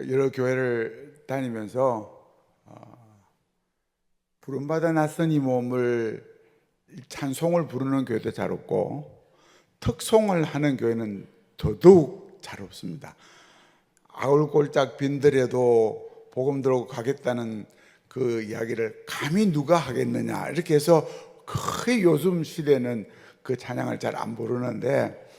여러 교회를 다니면서 부름받아 낯선 이 몸을 찬송을 부르는 교회도 잘 없고 특송을 하는 교회는 더더욱 잘 없습니다. 아울골짝 빈들에도 복음 들고 가겠다는 그 이야기를 감히 누가 하겠느냐 이렇게 해서 거의 요즘 시대는 그 찬양을 잘 안 부르는데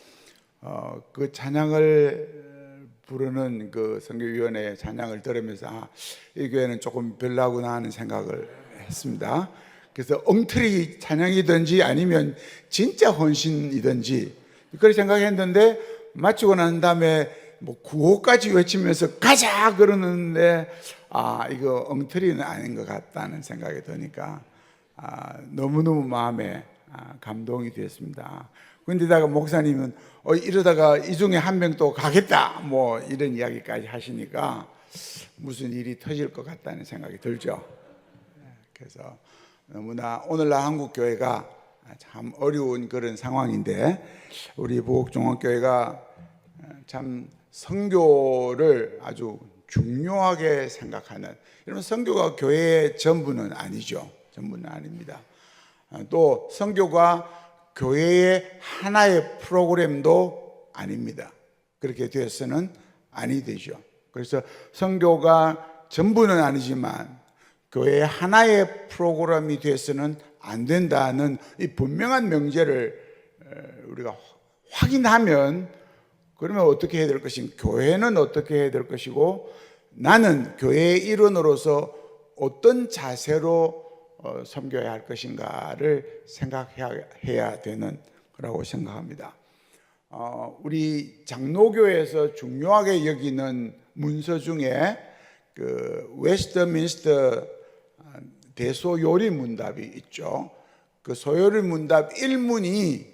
그 찬양을 부르는 그 선교위원회 찬양을 들으면서 이 교회는 조금 별나구나 하는 생각을 했습니다. 그래서 엉터리 찬양이든지 아니면 진짜 헌신이든지 그렇게 생각했는데 마치고 난 다음에 뭐 구호까지 외치면서 가자 그러는데 이거 엉터리는 아닌 것 같다는 생각이 드니까 너무너무 마음에 감동이 됐습니다. 그런데다가 목사님은 이러다가 이 중에 한 명 또 가겠다 뭐 이런 이야기까지 하시니까 무슨 일이 터질 것 같다는 생각이 들죠. 그래서 너무나 오늘날 한국 교회가 참 어려운 그런 상황인데 우리 부곡종합교회가 참 선교를 아주 중요하게 생각하는, 여러분 선교가 교회의 전부는 아니죠. 전부는 아닙니다. 또 선교가 교회의 하나의 프로그램도 아닙니다. 그렇게 되어서는 아니 되죠. 그래서 선교가 전부는 아니지만 교회의 하나의 프로그램이 되어서는 안 된다는 이 분명한 명제를 우리가 확인하면 그러면 어떻게 해야 될 것인가, 교회는 어떻게 해야 될 것이고 나는 교회의 일원으로서 어떤 자세로 섬겨야 할 것인가를 생각해야 되는 거라고 생각합니다. 우리 장로교에서 중요하게 여기는 문서 중에 그 웨스트민스터 대소요리 문답이 있죠. 그 소요리 문답 1문이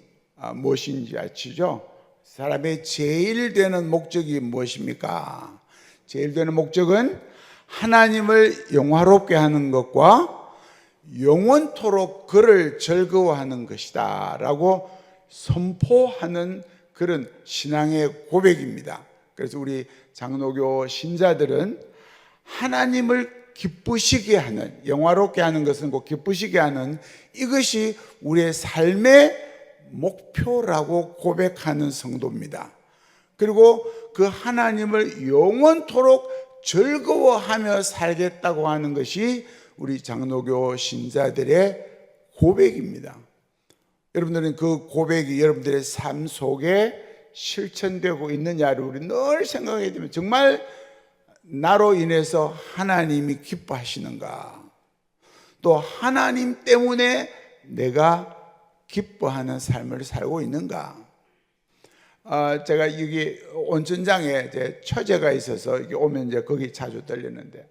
무엇인지 아시죠? 사람의 제일 되는 목적이 무엇입니까? 제일 되는 목적은 하나님을 영화롭게 하는 것과 영원토록 그를 즐거워하는 것이다 라고 선포하는 그런 신앙의 고백입니다. 그래서 우리 장로교 신자들은 하나님을 기쁘시게 하는, 영화롭게 하는 것은 꼭 기쁘시게 하는 이것이 우리의 삶의 목표라고 고백하는 성도입니다. 그리고 그 하나님을 영원토록 즐거워하며 살겠다고 하는 것이 우리 장로교 신자들의 고백입니다. 여러분들은 그 고백이 여러분들의 삶 속에 실천되고 있느냐를 우리 늘 생각해야 됩니다. 정말 나로 인해서 하나님이 기뻐하시는가? 또 하나님 때문에 내가 기뻐하는 삶을 살고 있는가? 제가 여기 온천장에 제 처제가 있어서 이렇게 오면 이제 거기 자주 들리는데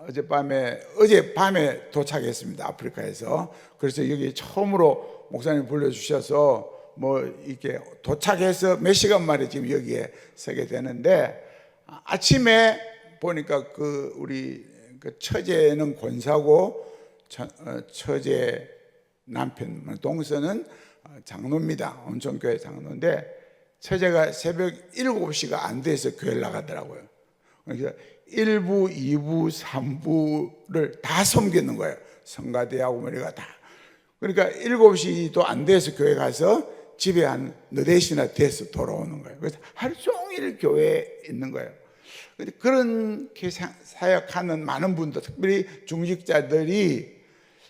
어젯밤에 도착했습니다. 아프리카에서. 그래서 여기 처음으로 목사님 불러주셔서 뭐 이렇게 도착해서 몇 시간 만에 지금 여기에 서게 되는데 아침에 보니까 우리 처제는 권사고 처제 남편 동서는 장로입니다. 온천교회 장로인데 처제가 새벽 7시가 안 돼서 교회를 나가더라고요. 그래서 1부, 2부, 3부를 다 섬기는 거예요. 성가대하고 머리가 다. 그러니까 7시도 안 돼서 교회 가서 집에 한 4시나 돼서 돌아오는 거예요. 그래서 하루 종일 교회에 있는 거예요. 그렇게 사역하는 많은 분들, 특별히 중직자들이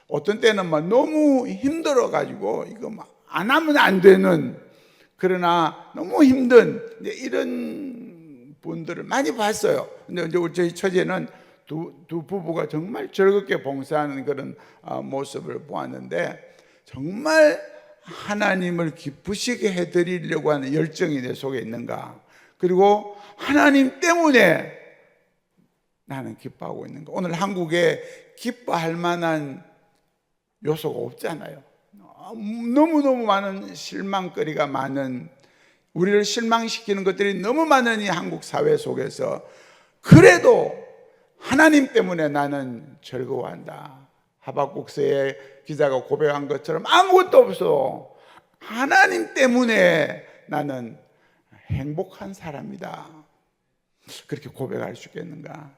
어떤 때는 막 너무 힘들어가지고 이거 막 안 하면 안 되는, 그러나 너무 힘든 이런 분들을 많이 봤어요. 근데 이제 저희 처제는 두 부부가 정말 즐겁게 봉사하는 그런 모습을 보았는데 정말 하나님을 기쁘시게 해드리려고 하는 열정이 내 속에 있는가? 그리고 하나님 때문에 나는 기뻐하고 있는가? 오늘 한국에 기뻐할 만한 요소가 없잖아요. 너무너무 많은 실망거리가 많은, 우리를 실망시키는 것들이 너무 많은 이 한국 사회 속에서 그래도 하나님 때문에 나는 즐거워한다. 하박국서의 기자가 고백한 것처럼 아무것도 없어. 하나님 때문에 나는 행복한 사람이다. 그렇게 고백할 수 있겠는가?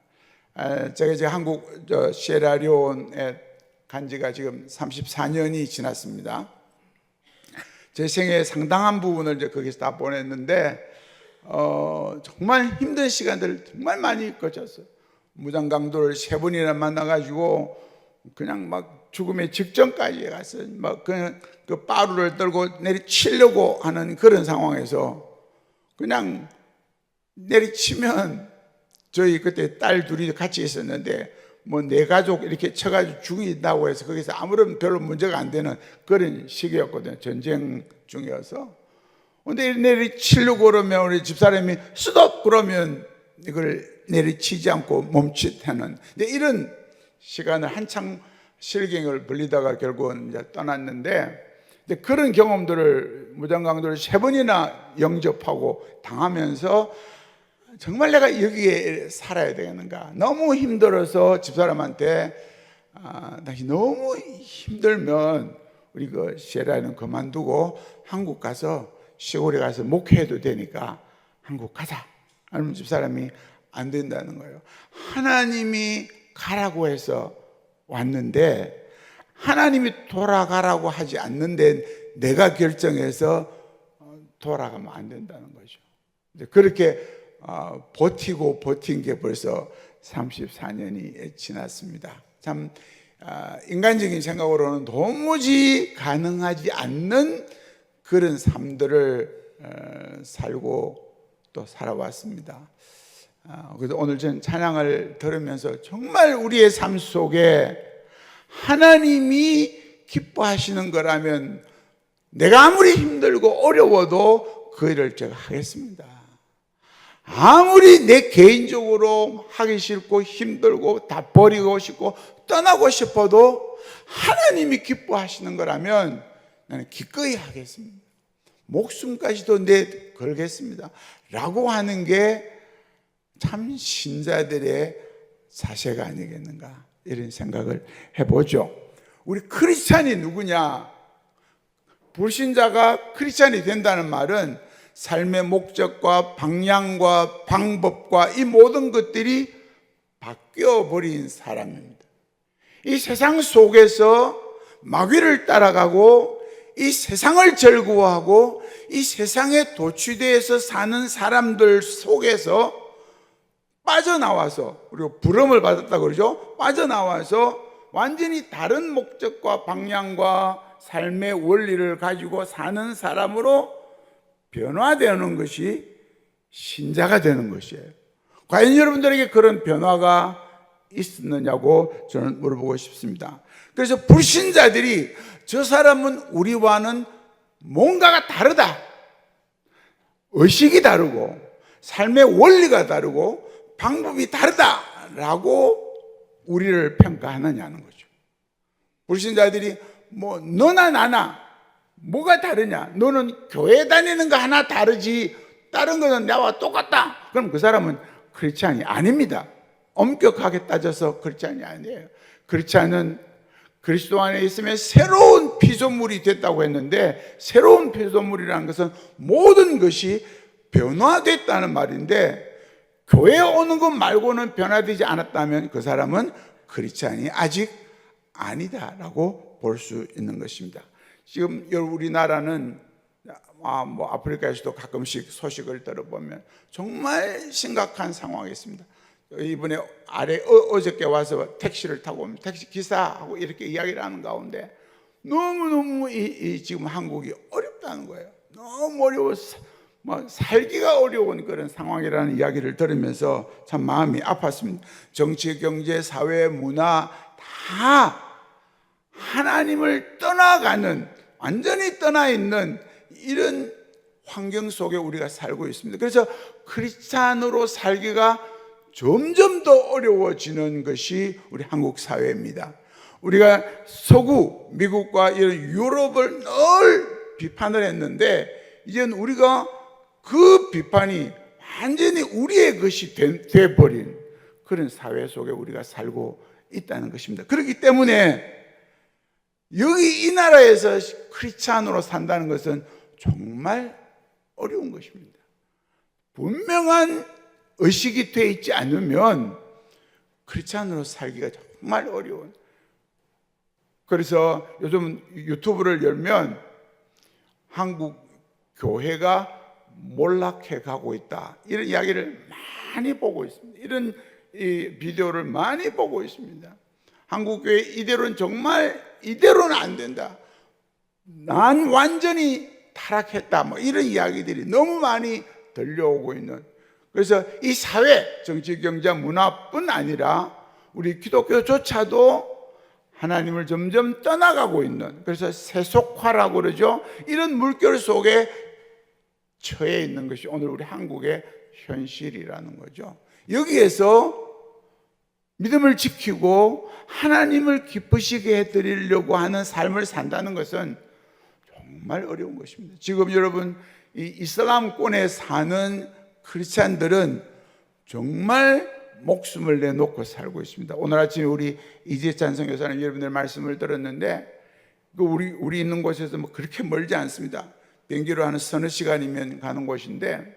제가 이제 한국 시에라리온에 간 지가 지금 34년이 지났습니다. 제 생애의 상당한 부분을 이제 거기서 다 보냈는데, 정말 힘든 시간들을 정말 많이 거쳤어요. 무장강도를 3번이나 만나가지고 그냥 막 죽음의 직전까지 갔어요. 막 그냥 그 빠루를 들고 내리치려고 하는 그런 상황에서 그냥 내리치면, 저희 그때 딸 둘이 같이 있었는데 뭐 내 가족 이렇게 쳐가지고 죽인다고 해서 거기서 아무런 별로 문제가 안 되는 그런 시기였거든요. 전쟁 중이어서. 근데 내리치려고 그러면 우리 집사람이 스톱 그러면 이걸 내리치지 않고 멈칫하는, 근데 이런 시간을 한창 실경을 벌리다가 결국은 이제 떠났는데, 근데 그런 경험들을 무장강도를 3번이나 영접하고 당하면서 정말 내가 여기에 살아야 되겠는가? 너무 힘들어서 집사람한테 당신 너무 힘들면 우리 그 시에라는 그만두고 한국 가서 시골에 가서 목회해도 되니까 한국 가자. 하면 집사람이 안 된다는 거예요. 하나님이 가라고 해서 왔는데 하나님이 돌아가라고 하지 않는데 내가 결정해서 돌아가면 안 된다는 거죠. 그렇게 버티고 버틴 게 벌써 34년이 지났습니다. 참 인간적인 생각으로는 도무지 가능하지 않는 그런 삶들을 살고 또 살아왔습니다. 그래서 오늘 전 찬양을 들으면서 정말 우리의 삶 속에 하나님이 기뻐하시는 거라면 내가 아무리 힘들고 어려워도 그 일을 제가 하겠습니다. 아무리 내 개인적으로 하기 싫고 힘들고 다 버리고 싶고 떠나고 싶어도 하나님이 기뻐하시는 거라면 나는 기꺼이 하겠습니다. 목숨까지도 내 걸겠습니다. 라고 하는 게 참 신자들의 자세가 아니겠는가, 이런 생각을 해보죠. 우리 크리스찬이 누구냐? 불신자가 크리스찬이 된다는 말은 삶의 목적과 방향과 방법과 이 모든 것들이 바뀌어버린 사람입니다. 이 세상 속에서 마귀를 따라가고 이 세상을 즐거워하고 이 세상에 도취되어서 사는 사람들 속에서 빠져나와서, 우리가 부름을 받았다고 그러죠. 빠져나와서 완전히 다른 목적과 방향과 삶의 원리를 가지고 사는 사람으로 변화되는 것이 신자가 되는 것이에요. 과연 여러분들에게 그런 변화가 있었느냐고 저는 물어보고 싶습니다. 그래서 불신자들이 저 사람은 우리와는 뭔가가 다르다, 의식이 다르고 삶의 원리가 다르고 방법이 다르다라고 우리를 평가하느냐는 거죠. 불신자들이 뭐 너나 나나 뭐가 다르냐? 너는 교회 다니는 거 하나 다르지 다른 거는 나와 똑같다. 그럼 그 사람은 크리스찬이 아닙니다. 엄격하게 따져서 크리스찬이 아니에요. 크리스찬은 그리스도 안에 있으면 새로운 피조물이 됐다고 했는데, 새로운 피조물이라는 것은 모든 것이 변화됐다는 말인데, 교회에 오는 것 말고는 변화되지 않았다면 그 사람은 크리스찬이 아직 아니다라고 볼 수 있는 것입니다. 지금 우리나라는 뭐 아프리카에서도 가끔씩 소식을 들어보면 정말 심각한 상황이 있습니다. 이번에 어저께 와서 택시를 타고 오면 택시 기사하고 이렇게 이야기를 하는 가운데 너무너무 지금 한국이 어렵다는 거예요. 너무 어려워서 뭐 살기가 어려운 그런 상황이라는 이야기를 들으면서 참 마음이 아팠습니다. 정치, 경제, 사회, 문화 다 하나님을 떠나가는, 완전히 떠나 있는 이런 환경 속에 우리가 살고 있습니다. 그래서 크리스찬으로 살기가 점점 더 어려워지는 것이 우리 한국 사회입니다. 우리가 서구, 미국과 이런 유럽을 늘 비판을 했는데 이제는 우리가 그 비판이 완전히 우리의 것이 돼버린 그런 사회 속에 우리가 살고 있다는 것입니다. 그렇기 때문에 여기 이 나라에서 크리스찬으로 산다는 것은 정말 어려운 것입니다. 분명한 의식이 돼 있지 않으면 크리스찬으로 살기가 정말 어려운. 그래서 요즘 유튜브를 열면 한국 교회가 몰락해 가고 있다, 이런 이야기를 많이 보고 있습니다. 이런 이 비디오를 많이 보고 있습니다. 한국 교회 이대로는 정말 이대로는 안 된다, 난 완전히 타락했다, 뭐 이런 이야기들이 너무 많이 들려오고 있는. 그래서 이 사회, 정치, 경제, 문화뿐 아니라 우리 기독교조차도 하나님을 점점 떠나가고 있는, 그래서 세속화라고 그러죠. 이런 물결 속에 처해 있는 것이 오늘 우리 한국의 현실이라는 거죠. 여기에서 믿음을 지키고 하나님을 기쁘시게 해드리려고 하는 삶을 산다는 것은 정말 어려운 것입니다. 지금 여러분, 이 이슬람권에 사는 크리스찬들은 정말 목숨을 내놓고 살고 있습니다. 오늘 아침에 우리 이재찬 선교사님 여러분들 말씀을 들었는데, 우리 있는 곳에서 뭐 그렇게 멀지 않습니다. 비행기로 한 서너 시간이면 가는 곳인데,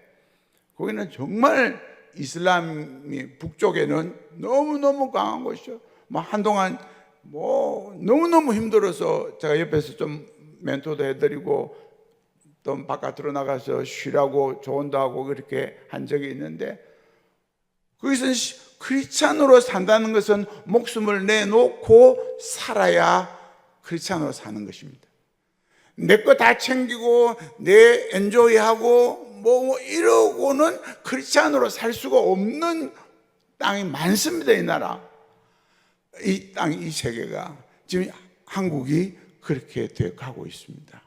거기는 정말 이슬람이 북쪽에는 너무너무 강한 곳이죠. 뭐 한동안 뭐 너무너무 힘들어서 제가 옆에서 좀 멘토도 해드리고 또 바깥으로 나가서 쉬라고 조언도 하고 그렇게 한 적이 있는데, 거기서 크리스찬으로 산다는 것은 목숨을 내놓고 살아야 크리스찬으로 사는 것입니다. 내 거 다 챙기고 내 엔조이하고 뭐 이러고는 크리스찬으로 살 수가 없는 땅이 많습니다. 이 나라, 이 땅, 이 세계가 지금 한국이 그렇게 돼 가고 있습니다.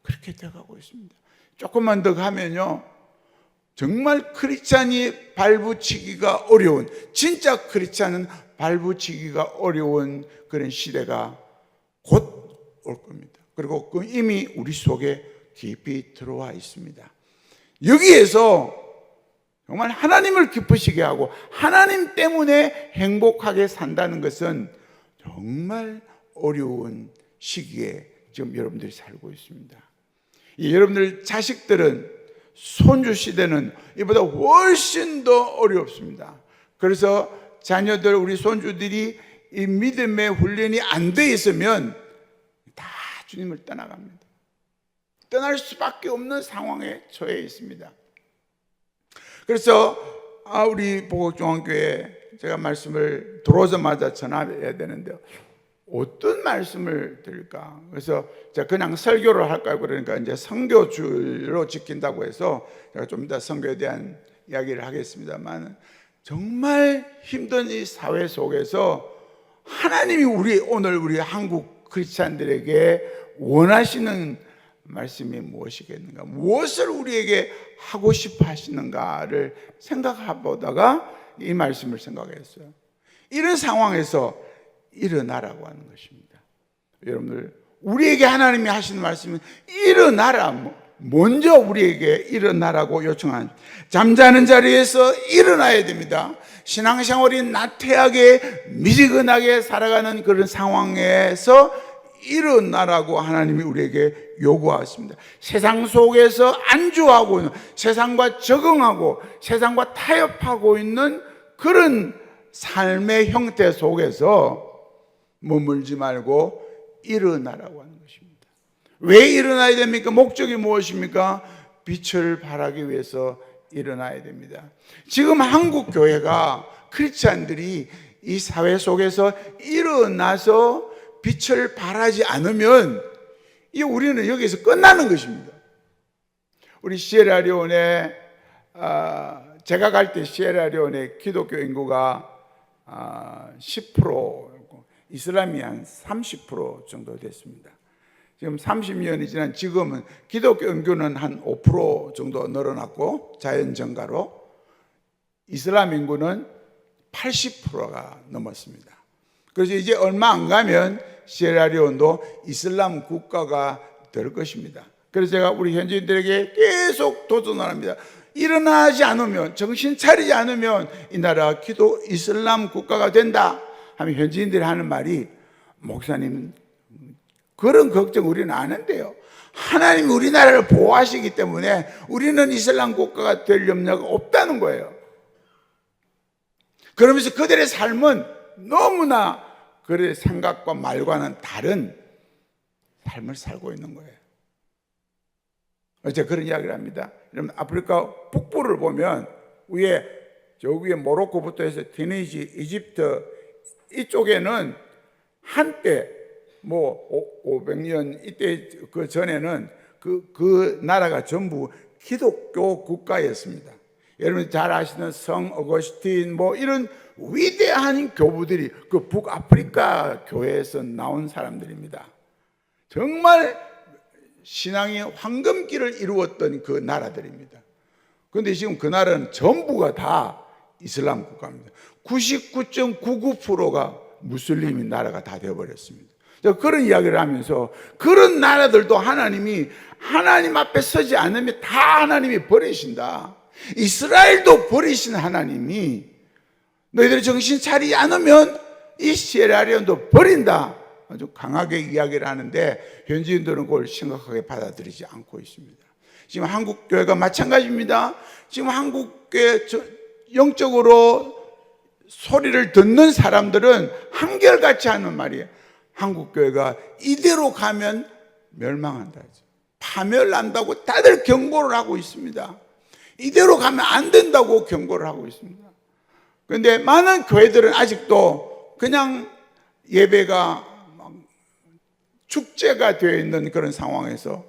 그렇게 돼 가고 있습니다. 조금만 더 가면요, 정말 크리스찬이 발붙이기가 어려운, 진짜 크리스찬은 발붙이기가 어려운 그런 시대가 곧 올 겁니다. 그리고 그 이미 우리 속에 깊이 들어와 있습니다. 여기에서 정말 하나님을 기쁘시게 하고 하나님 때문에 행복하게 산다는 것은 정말 어려운 시기에 지금 여러분들이 살고 있습니다. 여러분들 자식들은, 손주 시대는 이보다 훨씬 더 어렵습니다. 그래서 자녀들, 우리 손주들이 이 믿음의 훈련이 안 돼 있으면 다 주님을 떠나갑니다. 떠날 수밖에 없는 상황에 처해 있습니다. 그래서 우리 보국중앙교회 제가 말씀을 들어오자마자 전화해야 되는데 어떤 말씀을 드릴까? 그래서 제가 그냥 설교를 할까요? 그러니까 이제 선교주로 지킨다고 해서 제가 좀 이따 선교에 대한 이야기를 하겠습니다만, 정말 힘든 이 사회 속에서 하나님이 오늘 우리 한국 크리스찬들에게 원하시는 말씀이 무엇이겠는가, 무엇을 우리에게 하고 싶어 하시는가를 생각해보다가 이 말씀을 생각했어요. 이런 상황에서 일어나라고 하는 것입니다. 여러분들, 우리에게 하나님이 하시는 말씀은 일어나라, 먼저 우리에게 일어나라고 요청한, 잠자는 자리에서 일어나야 됩니다. 신앙생활이 나태하게 미지근하게 살아가는 그런 상황에서 일어나라고 하나님이 우리에게 요구하십니다. 세상 속에서 안주하고 있는, 세상과 적응하고 세상과 타협하고 있는 그런 삶의 형태 속에서 머물지 말고 일어나라고 하는 것입니다. 왜 일어나야 됩니까? 목적이 무엇입니까? 빛을 발하기 위해서 일어나야 됩니다. 지금 한국 교회가, 크리스찬들이 이 사회 속에서 일어나서 빛을 발하지 않으면 우리는 여기서 끝나는 것입니다. 우리 시에라리온에, 제가 갈 때 시에라리온의 기독교 인구가 10%, 이슬람이 한 30% 정도 됐습니다. 지금 30년이 지난 지금은 기독교 인구는 한 5% 정도 늘어났고, 자연 증가로 이슬람 인구는 80%가 넘었습니다. 그래서 이제 얼마 안 가면 시에라리온도 이슬람 국가가 될 것입니다. 그래서 제가 우리 현지인들에게 계속 도전을 합니다. 일어나지 않으면, 정신 차리지 않으면 이 나라 이슬람 국가가 된다 하면 현지인들이 하는 말이, 목사님 그런 걱정 우리는 안 한대요. 하나님이 우리나라를 보호하시기 때문에 우리는 이슬람 국가가 될 염려가 없다는 거예요. 그러면서 그들의 삶은 너무나 그들의 생각과 말과는 다른 삶을 살고 있는 거예요. 제가 그런 이야기를 합니다. 여러분, 아프리카 북부를 보면 저 위에 모로코부터 해서 티니지, 이집트 이쪽에는 한때 500년 이때 그 전에는 그 나라가 전부 기독교 국가였습니다. 여러분 잘 아시는 성 어거스틴 이런 위대한 교부들이 그 북아프리카 교회에서 나온 사람들입니다. 정말 신앙의 황금기를 이루었던 그 나라들입니다. 그런데 지금 그 나라는 전부가 다 이슬람 국가입니다. 99.99%가 무슬림인 나라가 다 되어버렸습니다. 그런 이야기를 하면서 그런 나라들도 하나님이 하나님 앞에 서지 않으면 다 하나님이 버리신다. 이스라엘도 버리신 하나님이 너희들이 정신 차리지 않으면 이 시에라리온도 버린다. 아주 강하게 이야기를 하는데 현지인들은 그걸 심각하게 받아들이지 않고 있습니다. 지금 한국교회가 마찬가지입니다. 지금 한국교회 영적으로 소리를 듣는 사람들은 한결같이 하는 말이에요. 한국교회가 이대로 가면 멸망한다. 파멸난다고 다들 경고를 하고 있습니다. 이대로 가면 안 된다고 경고를 하고 있습니다. 그런데 많은 교회들은 아직도 그냥 예배가 축제가 되어 있는 그런 상황에서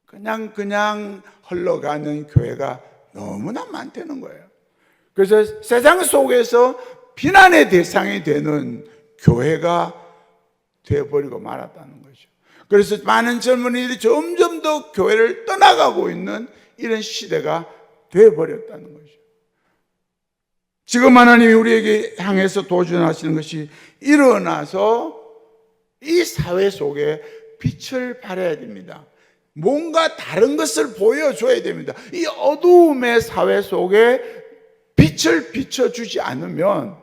그냥 흘러가는 교회가 너무나 많다는 거예요. 그래서 세상 속에서 비난의 대상이 되는 교회가 되어버리고 말았다는 거죠. 그래서 많은 젊은이들이 점점 더 교회를 떠나가고 있는 이런 시대가 되어버렸다는 거죠. 지금 하나님이 우리에게 향해서 도전하시는 것이 일어나서 이 사회 속에 빛을 발해야 됩니다. 뭔가 다른 것을 보여줘야 됩니다. 이 어두움의 사회 속에 빛을 비춰주지 않으면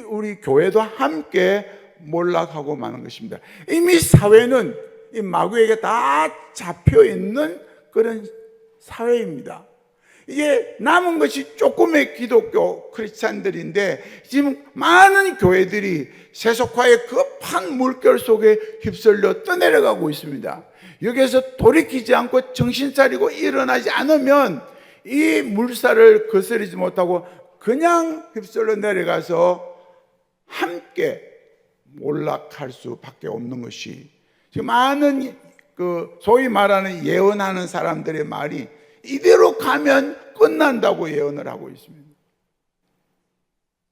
우리 교회도 함께 몰락하고 마는 것입니다. 이미 사회는 이 마귀에게 다 잡혀 있는 그런 사회입니다. 이게 남은 것이 조금의 기독교 크리스찬들인데 지금 많은 교회들이 세속화의 급한 물결 속에 휩쓸려 떠내려가고 있습니다. 여기에서 돌이키지 않고 정신 차리고 일어나지 않으면 이 물살을 거스르지 못하고 그냥 휩쓸려 내려가서 함께 몰락할 수밖에 없는 것이 지금 많은 소위 말하는 예언하는 사람들의 말이 이대로 가면 끝난다고 예언을 하고 있습니다.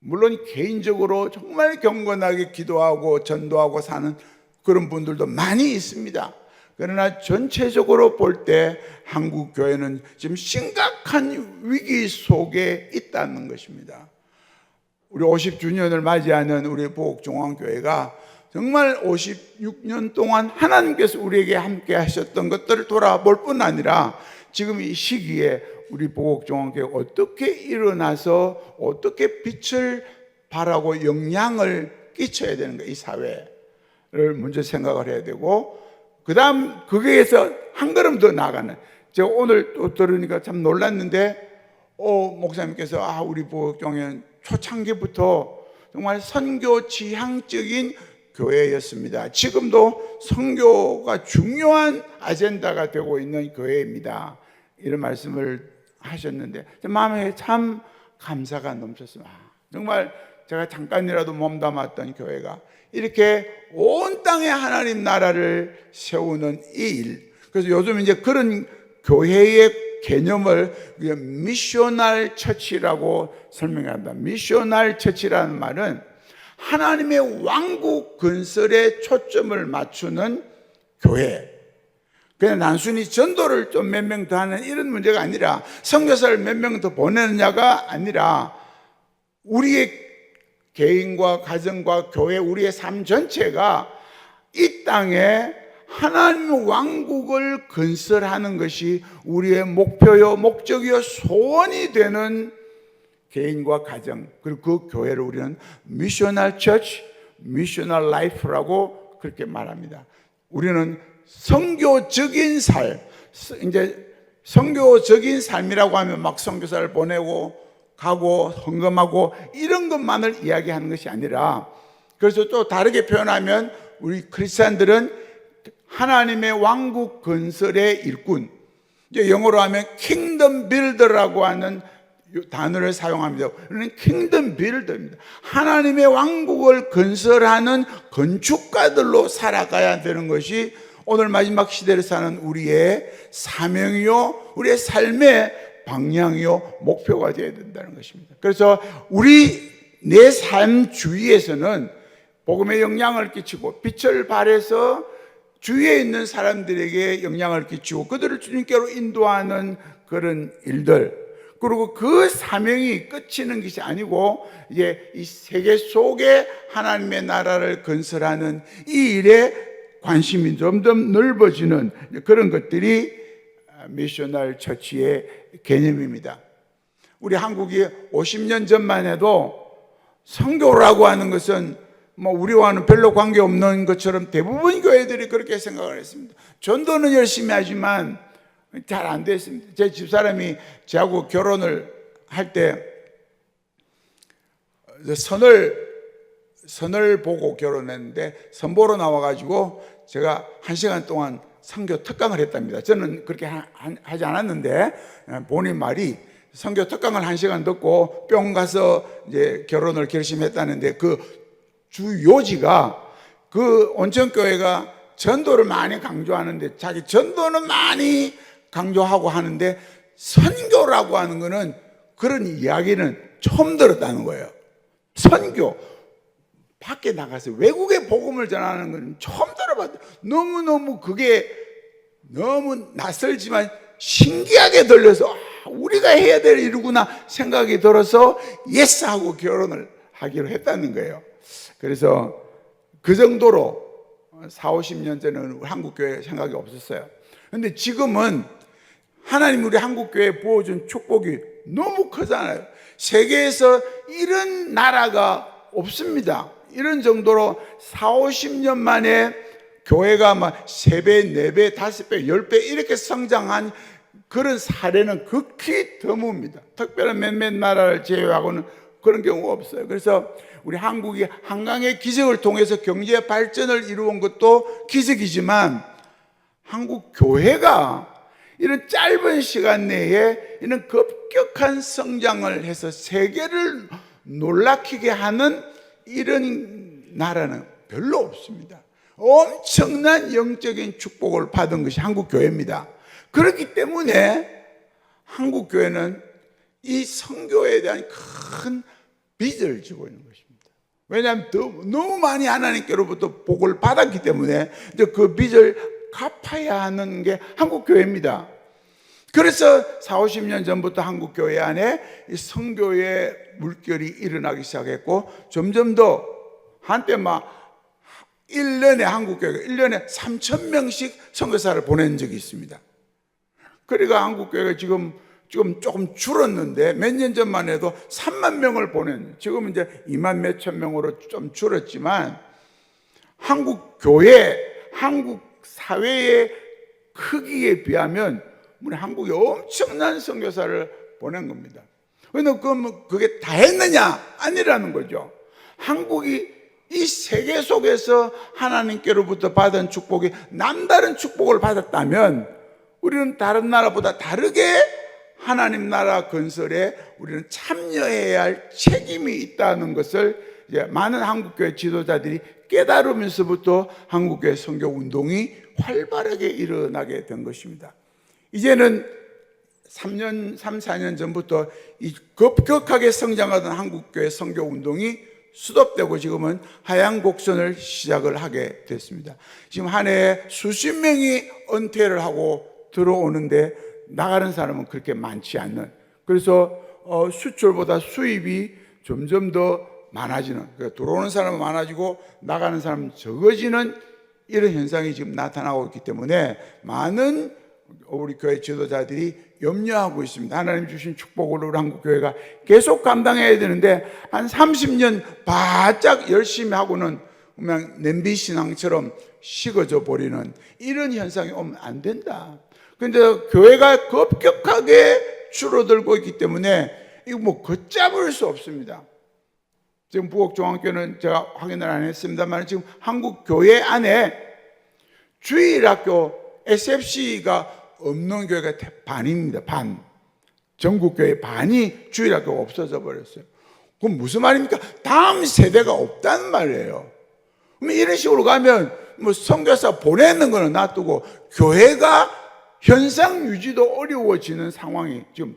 물론 개인적으로 정말 경건하게 기도하고 전도하고 사는 그런 분들도 많이 있습니다. 그러나 전체적으로 볼 때 한국 교회는 지금 심각한 위기 속에 있다는 것입니다. 우리 50주년을 맞이하는 우리 보옥종황교회가 정말 56년 동안 하나님께서 우리에게 함께 하셨던 것들을 돌아볼 뿐 아니라 지금 이 시기에 우리 보옥종황교회 어떻게 일어나서 어떻게 빛을 발하고 영향을 끼쳐야 되는가, 이 사회를 먼저 생각을 해야 되고, 그 다음 거기에서 한 걸음 더 나아가는, 제가 오늘 또 들으니까 참 놀랐는데 목사님께서 우리 보옥종황교회는 초창기부터 정말 선교 지향적인 교회였습니다. 지금도 선교가 중요한 아젠다가 되고 있는 교회입니다. 이런 말씀을 하셨는데 마음에 참 감사가 넘쳤습니다. 정말 제가 잠깐이라도 몸담았던 교회가 이렇게 온 땅에 하나님 나라를 세우는 이 일. 그래서 요즘 이제 그런 교회의 개념을 미셔널 처치라고 설명한다. 미셔널 처치라는 말은 하나님의 왕국 건설에 초점을 맞추는 교회. 그냥 단순히 전도를 좀 몇 명 더 하는 이런 문제가 아니라, 선교사를 몇 명 더 보내느냐가 아니라, 우리의 개인과 가정과 교회, 우리의 삶 전체가 이 땅에 하나님의 왕국을 건설하는 것이 우리의 목표요, 목적이요, 소원이 되는 개인과 가정, 그리고 그 교회를 우리는 미셔널 처치, 미셔널 라이프라고 그렇게 말합니다. 우리는 선교적인 삶, 이제 선교적인 삶이라고 하면 막 선교사를 보내고 가고 헌금하고 이런 것만을 이야기하는 것이 아니라, 그래서 또 다르게 표현하면 우리 크리스찬들은 하나님의 왕국 건설의 일꾼, 이제 영어로 하면 킹덤 빌더라고 하는 단어를 사용합니다. 그러는 킹덤 빌더입니다. 하나님의 왕국을 건설하는 건축가들로 살아가야 되는 것이 오늘 마지막 시대를 사는 우리의 사명이요, 우리의 삶의 방향이요, 목표가 되어야 된다는 것입니다. 그래서 내 삶 주위에서는 복음의 영향을 끼치고 빛을 발해서 주위에 있는 사람들에게 영향을 끼치고 그들을 주님께로 인도하는 그런 일들, 그리고 그 사명이 끝이는 것이 아니고 이제 이 세계 속에 하나님의 나라를 건설하는 이 일에 관심이 점점 넓어지는 그런 것들이 미셔널 처치의 개념입니다. 우리 한국이 50년 전만 해도 선교라고 하는 것은 우리와는 별로 관계없는 것처럼 대부분 교회들이 그렇게 생각을 했습니다. 전도는 열심히 하지만 잘 안 됐습니다. 제 집사람이 저하고 결혼을 할 때 선을 보고 결혼했는데, 선 보러 나와가지고 제가 1시간 동안 선교 특강을 했답니다. 저는 그렇게 하지 않았는데 본인 말이 선교 특강을 1시간 듣고 뿅 가서 이제 결혼을 결심했다는데, 그 주 요지가 그 온천교회가 전도를 많이 강조하는데, 자기 전도는 많이 강조하고 하는데 선교라고 하는 거는 그런 이야기는 처음 들었다는 거예요. 선교, 밖에 나가서 외국에 복음을 전하는 건 처음 들어봤어요. 너무너무 그게 너무 낯설지만 신기하게 들려서 우리가 해야 될 일이구나 생각이 들어서 예스 하고 결혼을 하기로 했다는 거예요. 그래서 그 정도로 40-50년 전에는 한국교회 생각이 없었어요. 그런데 지금은 하나님 우리 한국교회에 부어준 축복이 너무 크잖아요. 세계에서 이런 나라가 없습니다. 이런 정도로 40-50년 만에 교회가 막 3배, 4배, 5배, 10배 이렇게 성장한 그런 사례는 극히 드뭅니다. 특별한 몇몇 나라를 제외하고는 그런 경우가 없어요. 그래서 우리 한국이 한강의 기적을 통해서 경제 발전을 이루은 것도 기적이지만, 한국 교회가 이런 짧은 시간 내에 이런 급격한 성장을 해서 세계를 놀라키게 하는 이런 나라는 별로 없습니다. 엄청난 영적인 축복을 받은 것이 한국 교회입니다. 그렇기 때문에 한국 교회는 이 선교에 대한 큰 빚을 지고 있는 것입니다. 왜냐하면 너무 많이 하나님께로부터 복을 받았기 때문에 이제 그 빚을 갚아야 하는 게 한국 교회입니다. 그래서 40-50년 전부터 한국 교회 안에 이 선교의 물결이 일어나기 시작했고, 점점 더 한때 막 1년에 한국 교회가 1년에 3,000명씩 선교사를 보낸 적이 있습니다. 그러니까 한국 교회가 지금 조금 줄었는데, 몇 년 전만 해도 3만 명을 보낸, 지금 이제 2만 몇천 명으로 좀 줄었지만, 한국 교회, 한국 사회의 크기에 비하면 우리 한국이 엄청난 선교사를 보낸 겁니다. 그런데 그게 다 했느냐? 아니라는 거죠. 한국이 이 세계 속에서 하나님께로부터 받은 축복이 남다른 축복을 받았다면, 우리는 다른 나라보다 다르게 하나님 나라 건설에 우리는 참여해야 할 책임이 있다는 것을 이제 많은 한국교회 지도자들이 깨달으면서부터 한국교회 선교 운동이 활발하게 일어나게 된 것입니다. 이제는 3-4년 전부터 이 급격하게 성장하던 한국교회 선교 운동이 수습되고 지금은 하향 곡선을 시작을 하게 됐습니다. 지금 한 해에 수십 명이 은퇴를 하고 들어오는데 나가는 사람은 그렇게 많지 않는, 그래서 수출보다 수입이 점점 더 많아지는, 그러니까 들어오는 사람은 많아지고 나가는 사람은 적어지는 이런 현상이 지금 나타나고 있기 때문에 많은 우리 교회 지도자들이 염려하고 있습니다. 하나님 주신 축복을 우리 한국교회가 계속 감당해야 되는데, 한 30년 바짝 열심히 하고는 그냥 냄비신앙처럼 식어져 버리는 이런 현상이 오면 안 된다. 근데 교회가 급격하게 줄어들고 있기 때문에 이거 뭐 걷잡을 수 없습니다. 지금 부곡중앙교는 제가 확인을 안 했습니다만 지금 한국 교회 안에 주일학교 SFC가 없는 교회가 반입니다. 반. 전국 교회 반이 주일학교가 없어져 버렸어요. 그럼 무슨 말입니까? 다음 세대가 없다는 말이에요. 그럼 이런 식으로 가면 뭐 선교사 보내는 거는 놔두고 교회가 현상 유지도 어려워지는 상황이 지금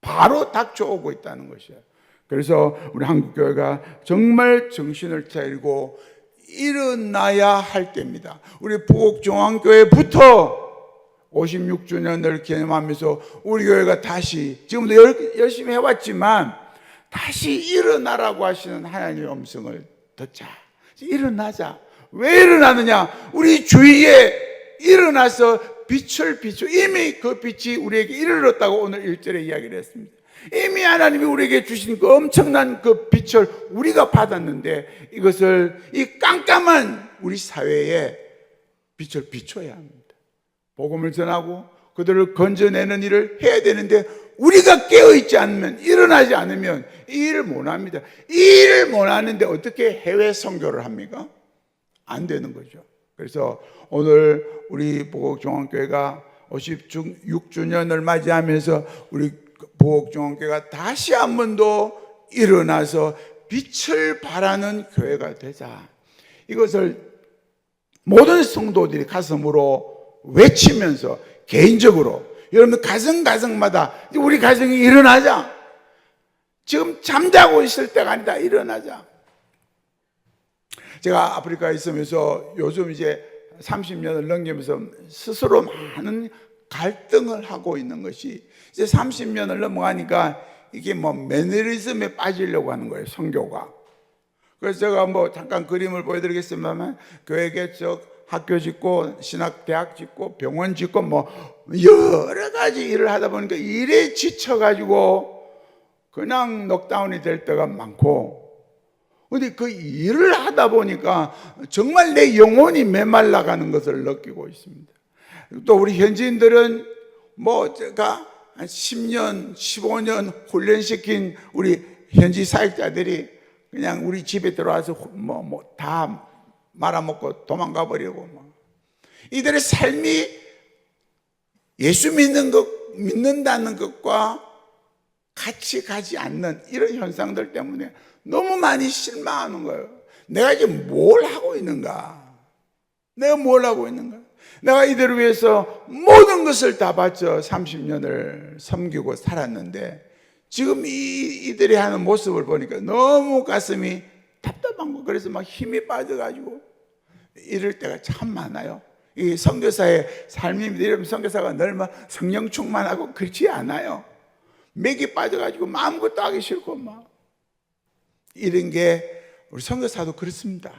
바로 닥쳐오고 있다는 것이에요. 그래서 우리 한국교회가 정말 정신을 차리고 일어나야 할 때입니다. 우리 부곡중앙교회부터 56주년을 기념하면서 우리 교회가 다시 지금도 열심히 해왔지만 다시 일어나라고 하시는 하나님의 음성을 듣자. 일어나자. 왜 일어나느냐? 우리 주위에 일어나서 빛을 비추. 이미 그 빛이 우리에게 이르렀다고 오늘 1절에 이야기를 했습니다. 이미 하나님이 우리에게 주신 그 엄청난 그 빛을 우리가 받았는데 이것을 이 깜깜한 우리 사회에 빛을 비춰야 합니다. 복음을 전하고 그들을 건져내는 일을 해야 되는데 우리가 깨어있지 않으면, 일어나지 않으면 이 일을 못합니다. 이 일을 못하는데 어떻게 해외 선교를 합니까? 안 되는 거죠. 그래서 오늘 우리 부곡중앙교회가 56주년을 맞이하면서 우리 부곡중앙교회가 다시 한 번 더 일어나서 빛을 발하는 교회가 되자. 이것을 모든 성도들이 가슴으로 외치면서 개인적으로 여러분 가정마다 우리 가정이 일어나자. 지금 잠자고 있을 때가 아니다. 일어나자. 제가 아프리카에 있으면서 요즘 이제 30년을 넘기면서 스스로 많은 갈등을 하고 있는 것이 이제 30년을 넘어가니까 이게 뭐 매너리즘에 빠지려고 하는 거예요, 선교가. 그래서 제가 뭐 잠깐 그림을 보여드리겠습니다만 교회 개척, 학교 짓고 신학대학 짓고 병원 짓고 뭐 여러 가지 일을 하다 보니까 일에 지쳐가지고 그냥 넉다운이 될 때가 많고, 근데 그 일을 하다 보니까 정말 내 영혼이 메말라가는 것을 느끼고 있습니다. 또 우리 현지인들은 뭐 제가 한 10년, 15년 훈련시킨 우리 현지 사역자들이 그냥 우리 집에 들어와서 다 말아먹고 도망가 버리고 이들의 삶이 예수 믿는다는 것과 같이 가지 않는 이런 현상들 때문에 너무 많이 실망하는 거예요. 내가 지금 뭘 하고 있는가? 내가 뭘 하고 있는가? 내가 이들을 위해서 모든 것을 다 바쳐 30년을 섬기고 살았는데 지금 이들이 하는 모습을 보니까 너무 가슴이 답답한 거. 그래서 막 힘이 빠져가지고 이럴 때가 참 많아요. 이 선교사의 삶입니다. 여러분, 선교사가 늘 막 성령 충만하고 그렇지 않아요. 맥이 빠져가지고 아무것도 하기 싫고 막 이런 게 우리 선교사도 그렇습니다.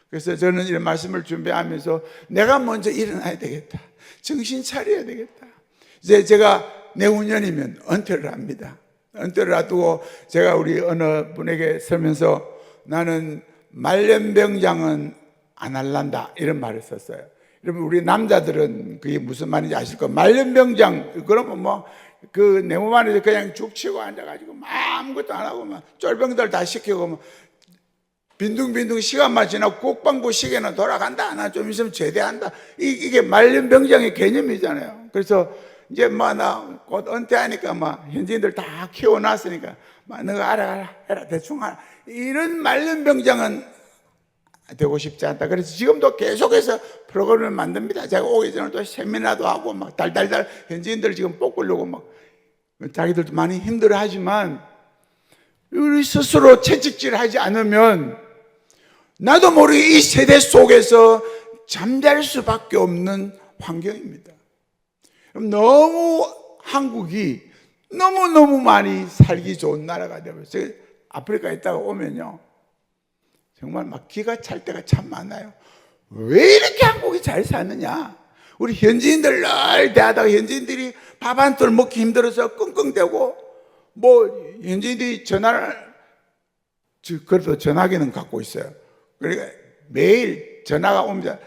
그래서 저는 이런 말씀을 준비하면서 내가 먼저 일어나야 되겠다. 정신 차려야 되겠다. 이제 제가 내후년이면 은퇴를 합니다. 은퇴를 앞두고 제가 우리 어느 분에게 설면서 나는 말년병장은 안 할란다 이런 말을 썼어요. 여러분, 우리 남자들은 그게 무슨 말인지 아실 거예요. 말년병장 그러면 뭐 그 내몸 안에서 그냥 죽치고 앉아가지고 아무것도 안 하고 막 쫄병들 다 시키고 뭐 빈둥빈둥 시간만 지나고 국방부 시계는 돌아간다. 나 좀 있으면 제대한다. 이게 말년병장의 개념이잖아요. 그래서 이제 뭐 나 곧 은퇴하니까 막 현지인들 다 키워놨으니까 막 너가 알아 해라 대충 하라. 이런 말년병장은 되고 싶지 않다. 그래서 지금도 계속해서 프로그램을 만듭니다. 제가 오기 전에 또 세미나도 하고 막 달달달 현지인들 지금 뽑으려고 막 자기들도 많이 힘들어하지만 우리 스스로 채찍질하지 않으면 나도 모르게 이 세대 속에서 잠잘 수밖에 없는 환경입니다. 너무 한국이 너무너무 많이 살기 좋은 나라가 되어버렸어요. 아프리카에 있다가 오면요 정말 막 기가 찰 때가 참 많아요. 왜 이렇게 한국이 잘 사느냐? 우리 현지인들 늘 대하다가 현지인들이 밥 한 톨 먹기 힘들어서 끙끙대고 뭐 현지인들이 전화를 그래도 전화기는 갖고 있어요. 그러니까 매일 전화가 오면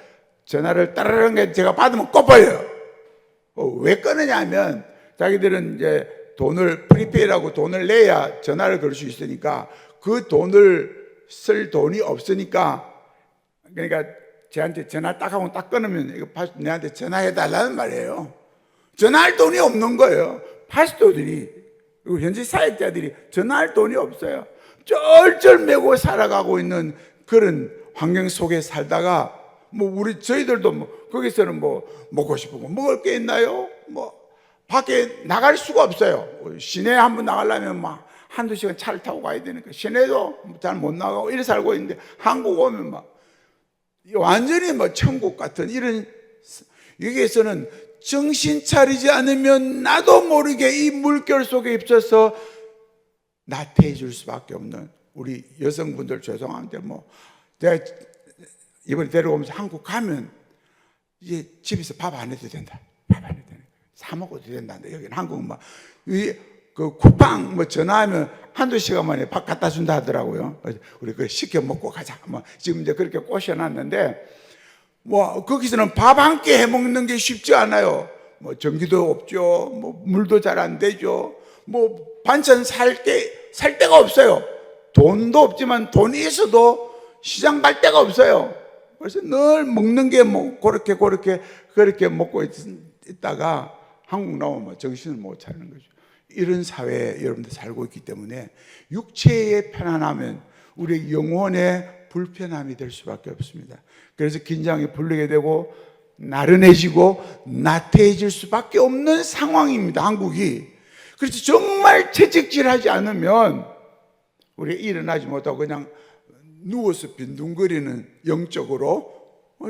전화를 따르릉 제가 받으면 꺼버려요. 왜 끊느냐면 자기들은 이제 돈을 프리페이라고 돈을 내야 전화를 걸 수 있으니까 그 돈을 쓸 돈이 없으니까 그러니까 쟤한테 전화 딱 하고 딱 끊으면 이거 내한테 전화해 달라는 말이에요. 전화할 돈이 없는 거예요. 파스토들이 그리고 현지 사역자들이 전화할 돈이 없어요. 쩔쩔매고 살아가고 있는 그런 환경 속에 살다가 뭐 저희들도 뭐 거기서는 뭐 먹고 싶은 거 먹을 게 있나요? 뭐 밖에 나갈 수가 없어요. 시내 한번 나가려면 막 한두 시간 차를 타고 가야 되니까 시내도 잘 못 나가고 이래 살고 있는데 한국 오면 막 완전히 뭐 천국 같은 이런 여기에서는 정신 차리지 않으면 나도 모르게 이 물결 속에 휩싸서 나태해 줄 수밖에 없는 우리 여성분들 죄송한데 뭐 내가 이번에 데려오면서 한국 가면 이제 집에서 밥 안 해도 된다. 밥 안 해도 된다. 사 먹어도 된다. 여기는 한국은 막 그 쿠팡 뭐 전화하면 한두 시간 만에 밥 갖다 준다 하더라고요. 우리 그 시켜 먹고 가자. 뭐 지금 이제 그렇게 꼬셔놨는데 뭐 거기서는 밥 한 끼 해 먹는 게 쉽지 않아요. 뭐 전기도 없죠. 뭐 물도 잘 안 되죠. 뭐 반찬 살 데가 없어요. 돈도 없지만 돈이 있어도 시장 갈 데가 없어요. 그래서 늘 먹는 게 뭐 그렇게 먹고 있다가 한국 나오면 정신을 못 차리는 거죠. 이런 사회에 여러분들 살고 있기 때문에 육체의 편안함은 우리 영혼의 불편함이 될 수밖에 없습니다. 그래서 긴장이 풀리게 되고 나른해지고 나태해질 수밖에 없는 상황입니다. 한국이. 그래서 정말 채찍질하지 않으면 우리 일어나지 못하고 그냥 누워서 빈둥거리는 영적으로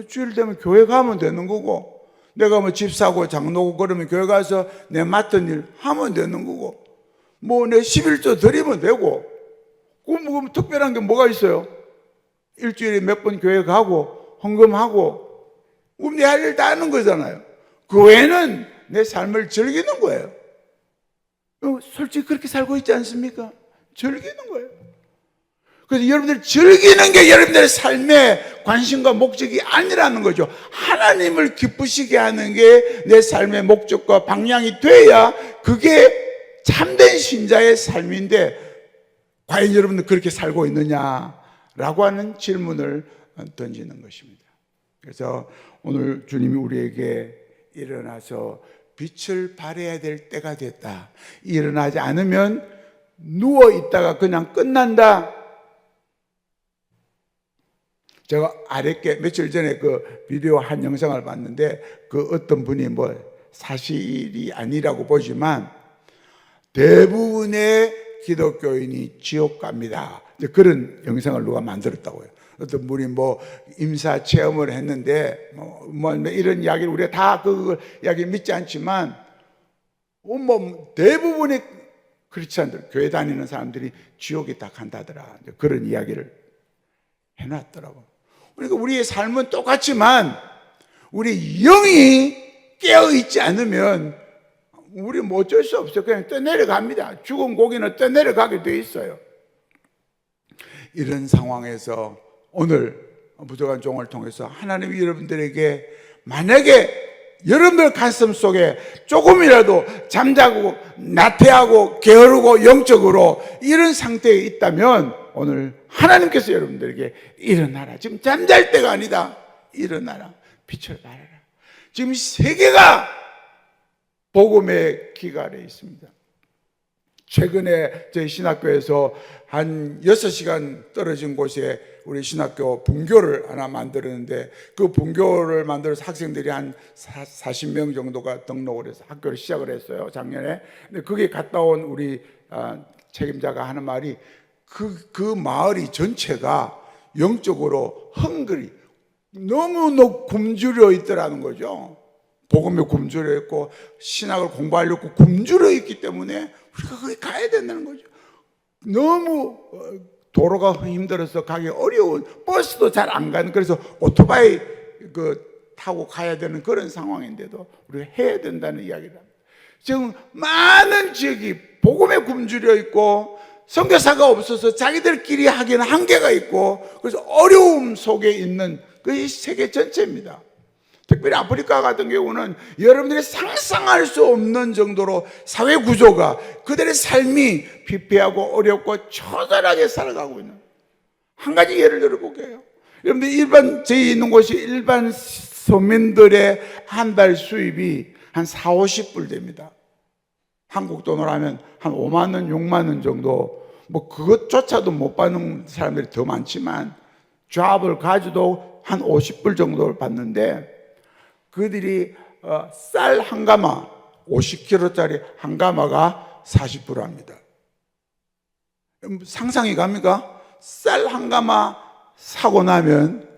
주일 되면 교회 가면 되는 거고 내가 뭐 집 사고 장노고 그러면 교회 가서 내 맡은 일 하면 되는 거고 뭐 내 11조 드리면 되고 뭐 특별한 게 뭐가 있어요? 일주일에 몇 번 교회 가고 헌금하고 내 할 일 다 하는 거잖아요. 그 외에는 내 삶을 즐기는 거예요. 솔직히 그렇게 살고 있지 않습니까? 즐기는 거예요. 그래서 여러분들 즐기는 게 여러분들의 삶의 관심과 목적이 아니라는 거죠. 하나님을 기쁘시게 하는 게 내 삶의 목적과 방향이 돼야 그게 참된 신자의 삶인데 과연 여러분들 그렇게 살고 있느냐라고 하는 질문을 던지는 것입니다. 그래서 오늘 주님이 우리에게 일어나서 빛을 발해야 될 때가 됐다. 일어나지 않으면 누워 있다가 그냥 끝난다. 제가 아랫게 며칠 전에 그 비디오 한 영상을 봤는데 그 어떤 분이 뭐 사실이 아니라고 보지만 대부분의 기독교인이 지옥 갑니다. 그런 영상을 누가 만들었다고요. 어떤 분이 뭐 임사 체험을 했는데 뭐 이런 이야기를 우리가 다 그 이야기 믿지 않지만 뭐 대부분의 크리스찬들 교회 다니는 사람들이 지옥에 딱 간다더라. 그런 이야기를 해놨더라고. 그러니까 우리의 삶은 똑같지만 우리 영이 깨어있지 않으면 우리 뭐 어쩔 수 없어요. 그냥 떠내려갑니다. 죽은 고기는 떠내려가게 돼 있어요. 이런 상황에서 오늘 부족한 종을 통해서 하나님이 여러분들에게 만약에 여러분들 가슴 속에 조금이라도 잠자고 나태하고 게으르고 영적으로 이런 상태에 있다면 오늘 하나님께서 여러분들에게 일어나라. 지금 잠잘 때가 아니다. 일어나라. 빛을 발하라. 지금 세계가 복음의 기갈에 있습니다. 최근에 저희 신학교에서 한 6시간 떨어진 곳에 우리 신학교 분교를 하나 만들었는데 그 분교를 만들어서 학생들이 한 40명 정도가 등록을 해서 학교를 시작을 했어요. 작년에. 근데 거기 갔다 온 우리 책임자가 하는 말이 그 마을이 전체가 영적으로 헝그리 너무너무 굶주려 있더라는 거죠. 복음에 굶주려 있고 신학을 공부하려고 굶주려 있기 때문에 우리가 거기 가야 된다는 거죠. 너무 도로가 힘들어서 가기 어려운 버스도 잘 안 가는 그래서 오토바이 타고 가야 되는 그런 상황인데도 우리가 해야 된다는 이야기를 합니다. 지금 많은 지역이 복음에 굶주려 있고 선교사가 없어서 자기들끼리 하기에는 한계가 있고, 그래서 어려움 속에 있는 그 세계 전체입니다. 특별히 아프리카 같은 경우는 여러분들이 상상할 수 없는 정도로 사회 구조가, 그들의 삶이 피폐하고 어렵고 처절하게 살아가고 있는, 한 가지 예를 들어볼게요. 여러분들 저희 있는 곳이 일반 서민들의 한 달 수입이 한 40-50불 됩니다. 한국 돈으로 하면 한 5만 원, 6만 원 정도, 뭐 그것조차도 못 받는 사람들이 더 많지만 잡을 가지도 한 50불 정도를 받는데, 그들이 쌀 한 가마, 50kg짜리 한 가마가 40불 합니다. 상상이 갑니까? 쌀 한 가마 사고 나면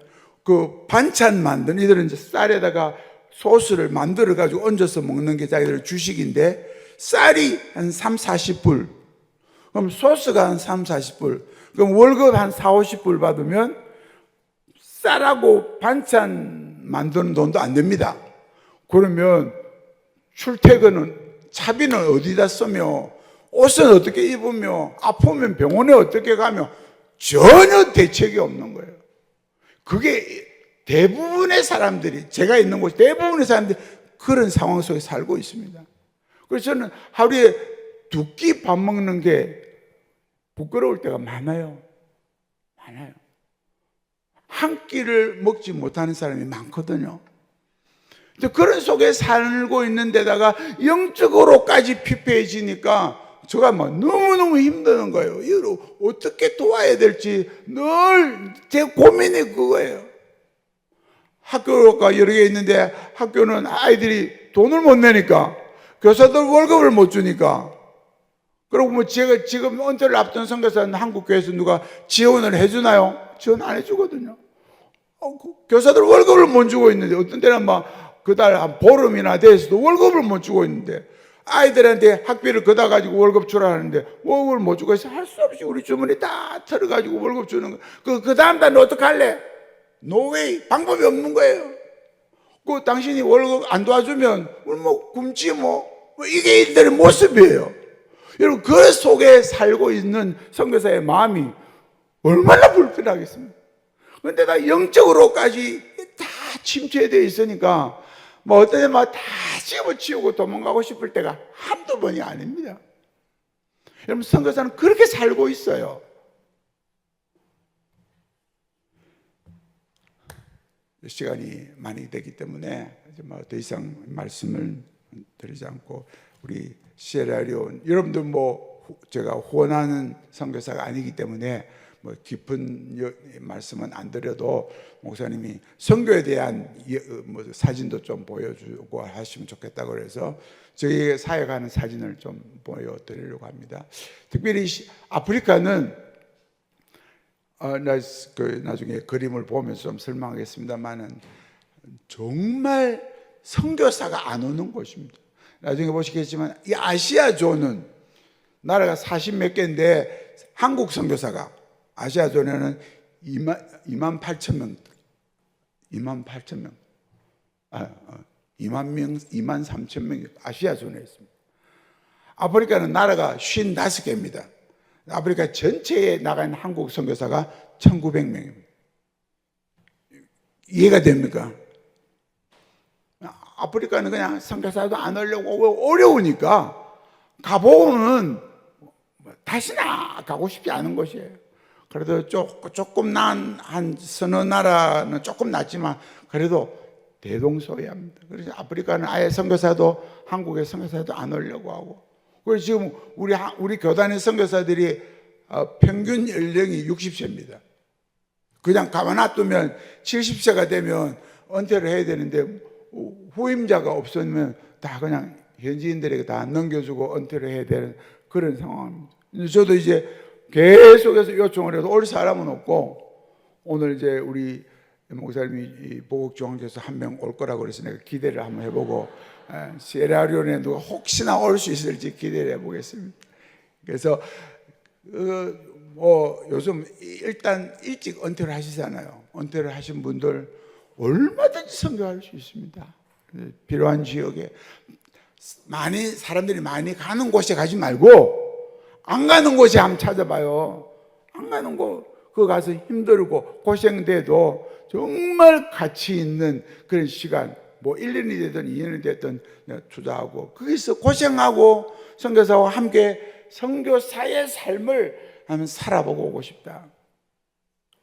그 반찬 만드는, 이들은 이제 쌀에다가 소스를 만들어 가지고 얹어서 먹는 게 자기들 주식인데, 쌀이 한 30-40불, 그럼 소스가 한 30-40불, 그럼 월급 한 40-50불 받으면 쌀하고 반찬 만드는 돈도 안 됩니다. 그러면 출퇴근은, 차비는 어디다 쓰며, 옷은 어떻게 입으며, 아프면 병원에 어떻게 가며, 전혀 대책이 없는 거예요. 그게 대부분의 사람들이, 제가 있는 곳 대부분의 사람들이 그런 상황 속에 살고 있습니다. 그래서 저는 하루에 2끼 밥 먹는 게 부끄러울 때가 많아요. 한 끼를 먹지 못하는 사람이 많거든요. 그런 속에 살고 있는 데다가 영적으로까지 피폐해지니까 제가 막 너무너무 힘드는 거예요. 이걸 어떻게 도와야 될지 늘 제 고민이 그거예요. 학교가 여러 개 있는데 학교는 아이들이 돈을 못 내니까, 교사들 월급을 못 주니까, 그리고 뭐 제가 지금 은퇴를 앞둔 선교사는 한국교회에서 누가 지원을 해주나요? 지원 안 해주거든요. 교사들 월급을 못 주고 있는데, 어떤 때는 막 그달 한 보름이나 돼서도 월급을 못 주고 있는데, 아이들한테 학비를 걷어 가지고 월급 주라 하는데 월급을 못 주고 있어. 할 수 없이 우리 주머니 다 털어 가지고 월급 주는 거. 그 다음 달은 어떡할래? 노웨이, 방법이 없는 거예요. 그 당신이 월급 안 도와주면 뭐 굶지 뭐 이게 이들의 모습이에요. 여러분, 그 속에 살고 있는 선교사의 마음이 얼마나 불편하겠습니까? 그런데 다 영적으로까지 다 침체되어 있으니까 뭐 어떤 때 막 다 집어치우고 도망가고 싶을 때가 한두 번이 아닙니다. 여러분, 선교사는 그렇게 살고 있어요. 시간이 많이 되기 때문에 더 이상 말씀을 드리지 않고, 우리 시에라리온 여러분들 뭐 제가 후원하는 선교사가 아니기 때문에 뭐 깊은 말씀은 안 드려도 목사님이 선교에 대한 뭐 사진도 좀 보여주고 하시면 좋겠다고 그래서 저희 사역하는 사진을 좀 보여드리려고 합니다. 특별히 아프리카는 나중에 그림을 보면서 좀 설명하겠습니다만은 정말 선교사가 안 오는 곳입니다. 나중에 보시겠지만 이 아시아조는 나라가 40몇 개인데 한국 선교사가 아시아존에는 2만 8천 명, 2만 8천 명, 2만 명, 2만 3천 명 아시아존에 있습니다. 아프리카는 나라가 55개입니다. 아프리카 전체에 나간 한국 선교사가 1900명입니다. 이해가 됩니까? 아프리카는 그냥 선교사도 안 오려고 어려우니까 가보면 다시나 가고 싶지 않은 곳이에요. 그래도 조금 난 한 서너 나라는 조금 낫지만 그래도 대동소이합니다. 그래서 아프리카는 아예 선교사도 한국의 선교사도 안 오려고 하고, 그래서 지금 우리 교단의 선교사들이 평균 연령이 60세입니다. 그냥 가만 놔두면 70세가 되면 은퇴를 해야 되는데 후임자가 없으면 다 그냥 현지인들에게 다 넘겨주고 은퇴를 해야 되는 그런 상황입니다. 저도 이제 계속해서 요청을 해서 올 사람은 없고, 오늘 이제 우리 목사님이 보국중앙교에서 한 명 올 거라고 그래서 내가 기대를 한번 해보고, 시에라리온에 누가 혹시나 올 수 있을지 기대를 해보겠습니다. 그래서 요즘 일단 일찍 은퇴를 하시잖아요. 은퇴를 하신 분들 얼마든지 선교할 수 있습니다. 필요한 지역에 사람들이 많이 가는 곳에 가지 말고 안 가는 곳에 한번 찾아봐요. 안 가는 곳, 그 가서 힘들고 고생돼도 정말 가치 있는 그런 시간, 뭐 1년이 되든 2년이 되든 투자하고 거기서 고생하고 선교사와 함께 선교사의 삶을 한번 살아보고 오고 싶다.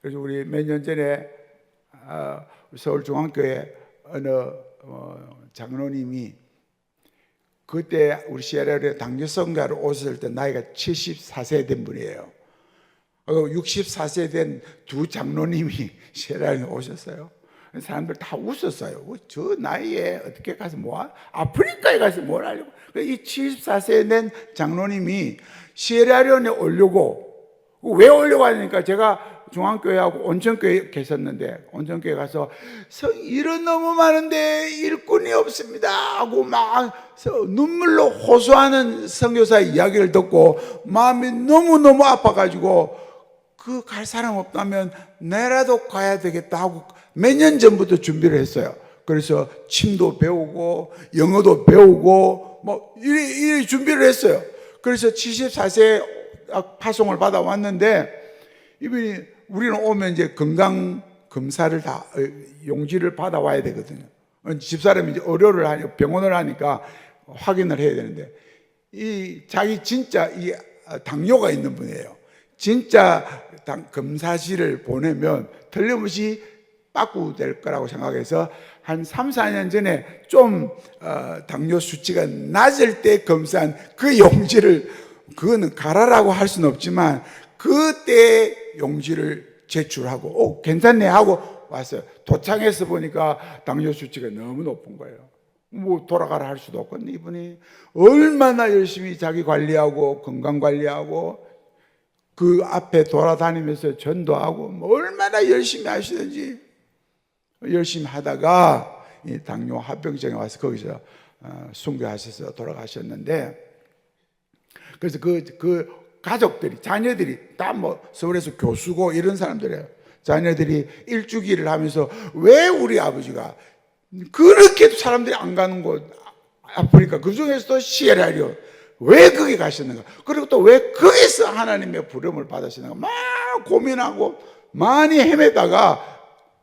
그래서 우리 몇 년 전에 서울중앙교회 어느 장로님이 그때 우리 시에라레오네 당교선교하러 오셨을 때 나이가 74세 된 분이에요. 64세 된 두 장로님이 시에라레오네 오셨어요. 사람들 다 웃었어요. 저 나이에 어떻게 가서 아프리카에 가서 뭘 하려고. 이 74세 된 장로님이 시에라레오네 오려고, 왜 오려고 하니까 제가 중앙교회하고 온천교회 계셨는데 온천교회 가서 일은 너무 많은데 일꾼이 없습니다 하고 막 눈물로 호소하는 선교사의 이야기를 듣고 마음이 너무너무 아파가지고 그 갈 사람 없다면 내라도 가야 되겠다 하고 몇 년 전부터 준비를 했어요. 그래서 침도 배우고 영어도 배우고 뭐 이리 준비를 했어요. 그래서 74세 파송을 받아왔는데 이분이 우리는 오면 이제 건강 검사를 다 용지를 받아와야 되거든요. 집사람이 이제 의료를 하니까 병원을 하니까 확인을 해야 되는데 이 자기 진짜 이 당뇨가 있는 분이에요. 진짜 검사실을 보내면 틀림없이 빠꾸될 거라고 생각해서 한 3, 4년 전에 좀 당뇨 수치가 낮을 때 검사한 그 용지를, 그거는 가라라고 할 수는 없지만 그때 용지를 제출하고 괜찮네 하고 왔어요. 도착해서 보니까 당뇨 수치가 너무 높은 거예요. 뭐 돌아가라 할 수도 없거든요. 이분이 얼마나 열심히 자기 관리하고 건강 관리하고 그 앞에 돌아다니면서 전도하고 뭐 얼마나 열심히 하시든지 열심히 하다가 이 당뇨 합병증에 와서 거기서 순교하셔서 돌아가셨는데, 그래서 그 가족들이, 자녀들이 다 뭐 서울에서 교수고 이런 사람들이에요. 자녀들이 일주기를 하면서 왜 우리 아버지가 그렇게도 사람들이 안 가는 곳 아프리카, 그 중에서도 시에라리온 왜 거기 가셨는가, 그리고 또 왜 거기서 하나님의 부름을 받으시는가 막 고민하고 많이 헤매다가,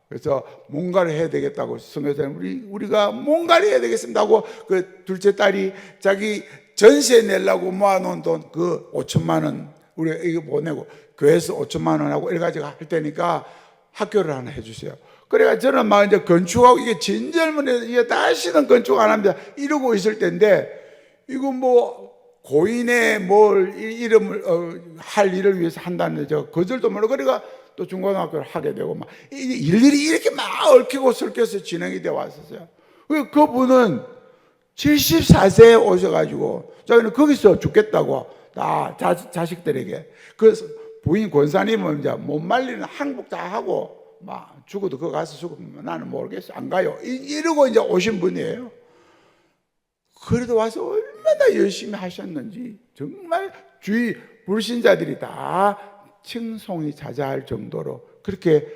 그래서 뭔가를 해야 되겠다고 선교사님 우리가 뭔가를 해야 되겠습니다 하고 그 둘째 딸이 자기 전세 내려고 모아놓은 돈 그 5천만 원 우리가 이거 보내고 교회에서 5천만 원 하고 이래 가지고 할 테니까 학교를 하나 해주세요. 그래가 저는 막 이제 건축하고 이게 진절문에 이게 다시는 건축 안 합니다 이러고 있을 때인데, 이거 뭐 고인의 뭘 이름을 할 일을 위해서 한다는 저 거절도 모르고 그래가 또 중고등학교를 하게 되고 막 일일이 이렇게 막 얽히고 설켜서 진행이 되어 왔었어요. 그분은 74세에 오셔가지고 자기는 거기서 죽겠다고 다 자식들에게, 그 부인 권사님은 이제 못 말리는 항복 다 하고 막 죽어도 거기 가서 죽으면 나는 모르겠어 안 가요 이러고 이제 오신 분이에요. 그래도 와서 얼마나 열심히 하셨는지 정말 주위 불신자들이 다 칭송이 자자할 정도로 그렇게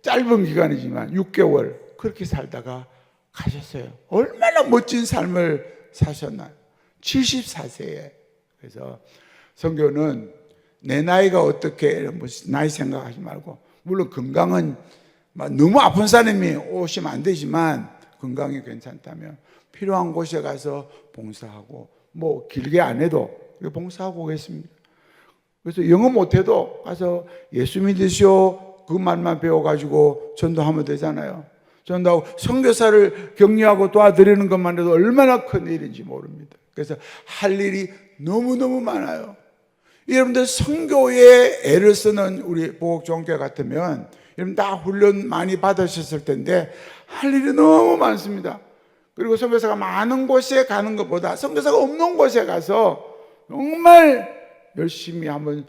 짧은 기간이지만 6개월 그렇게 살다가 가셨어요. 얼마나 멋진 삶을 사셨나요? 74세에. 그래서 선교는 내 나이가 어떻게 뭐 나이 생각하지 말고, 물론 건강은 너무 아픈 사람이 오시면 안 되지만 건강이 괜찮다면 필요한 곳에 가서 봉사하고 뭐 길게 안 해도 봉사하고 오겠습니다. 그래서 영어 못해도 가서 예수 믿으시오 그 말만 배워가지고 전도하면 되잖아요. 전도하고 선교사를 격려하고 도와드리는 것만 해도 얼마나 큰 일인지 모릅니다. 그래서 할 일이 너무너무 많아요. 여러분들 선교에 애를 쓰는 우리 보국종교 같으면 여러분 다 훈련 많이 받으셨을 텐데 할 일이 너무 많습니다. 그리고 선교사가 많은 곳에 가는 것보다 선교사가 없는 곳에 가서 정말 열심히 한번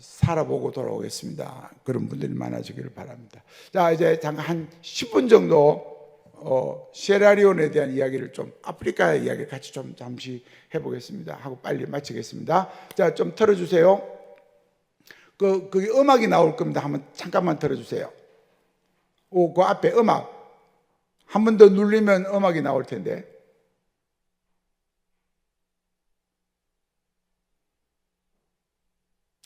살아보고 돌아오겠습니다. 그런 분들이 많아지기를 바랍니다. 자, 이제 잠깐 한 10분 정도 시에라리온에 대한 이야기를 좀, 아프리카의 이야기를 같이 좀 잠시 해보겠습니다. 하고 빨리 마치겠습니다. 자, 좀 틀어주세요. 거기 음악이 나올 겁니다. 한번 잠깐만 틀어주세요. 그 앞에 음악 한 번 더 누르면 음악이 나올 텐데.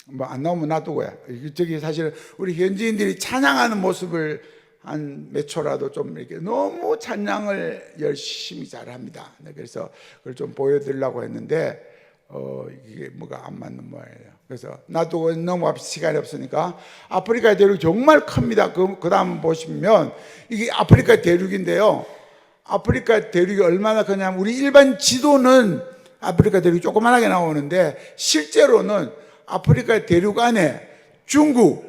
뭐 안 나오면 놔두고요. 저기 사실 우리 현지인들이 찬양하는 모습을 한 몇 초라도 좀 이렇게 너무 찬양을 열심히 잘합니다. 그래서 그걸 좀 보여드리려고 했는데 이게 뭐가 안 맞는 모양이에요. 그래서 놔두고 넘어갑시다. 시간이 없으니까. 아프리카 대륙 정말 큽니다. 그 다음 보시면 이게 아프리카 대륙인데요. 아프리카 대륙이 얼마나 크냐면 우리 일반 지도는 아프리카 대륙이 조그만하게 나오는데 실제로는 아프리카 대륙 안에 중국,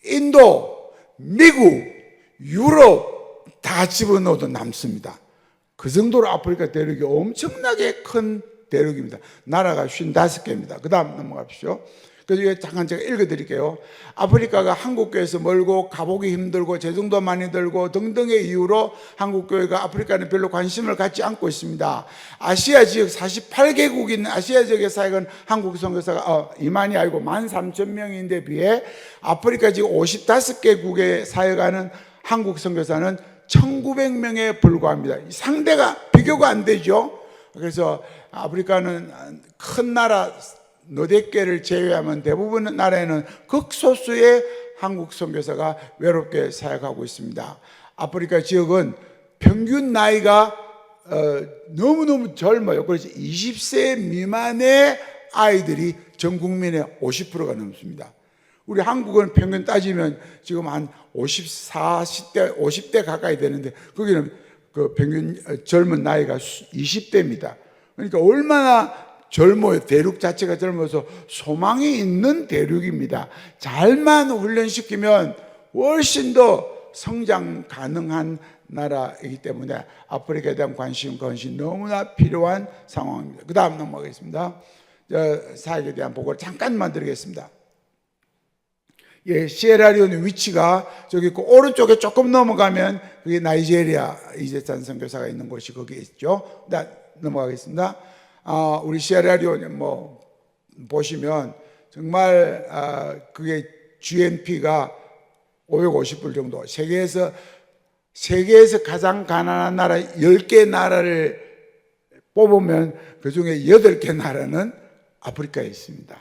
인도, 미국, 유럽 다 집어넣어도 남습니다. 그 정도로 아프리카 대륙이 엄청나게 큰 대륙입니다. 나라가 55개입니다. 그 다음 넘어가십시오. 그래서 잠깐 제가 읽어드릴게요. 아프리카가 한국교회에서 멀고 가보기 힘들고 재정도 많이 들고 등등의 이유로 한국교회가 아프리카는 별로 관심을 갖지 않고 있습니다. 아시아 지역 48개국이 있는 아시아 지역의 사역은 한국 선교사가 2만이 아니고 13,000명인데 비해 아프리카 지역 55개국에 사역하는 한국 선교사는 1,900명에 불과합니다. 상대가 비교가 안 되죠. 그래서 아프리카는 큰 나라 너댓 개를 제외하면 대부분 나라에는 극소수의 한국 선교사가 외롭게 사역하고 있습니다. 아프리카 지역은 평균 나이가 너무너무 젊어요. 그래서 20세 미만의 아이들이 전 국민의 50%가 넘습니다. 우리 한국은 평균 따지면 지금 한 50대 가까이 되는데 거기는 그 평균 젊은 나이가 20대입니다. 그러니까 얼마나 젊어요. 대륙 자체가 젊어서 소망이 있는 대륙입니다. 잘만 훈련시키면 훨씬 더 성장 가능한 나라이기 때문에 아프리카에 대한 관심, 그것이 너무나 필요한 상황입니다. 그 다음 넘어가겠습니다. 사역에 대한 보고를 잠깐만 드리겠습니다. 예, 시에라리온 위치가 저기 있고 오른쪽에 조금 넘어가면 그게 나이지리아 이재찬 선교사가 있는 곳이 거기에 있죠. 넘어가겠습니다. 우리 시에라리온 뭐 보시면 정말 그게 GNP가 550불 정도. 세계에서 가장 가난한 나라 10개 나라를 뽑으면 그 중에 8개 나라는 아프리카에 있습니다.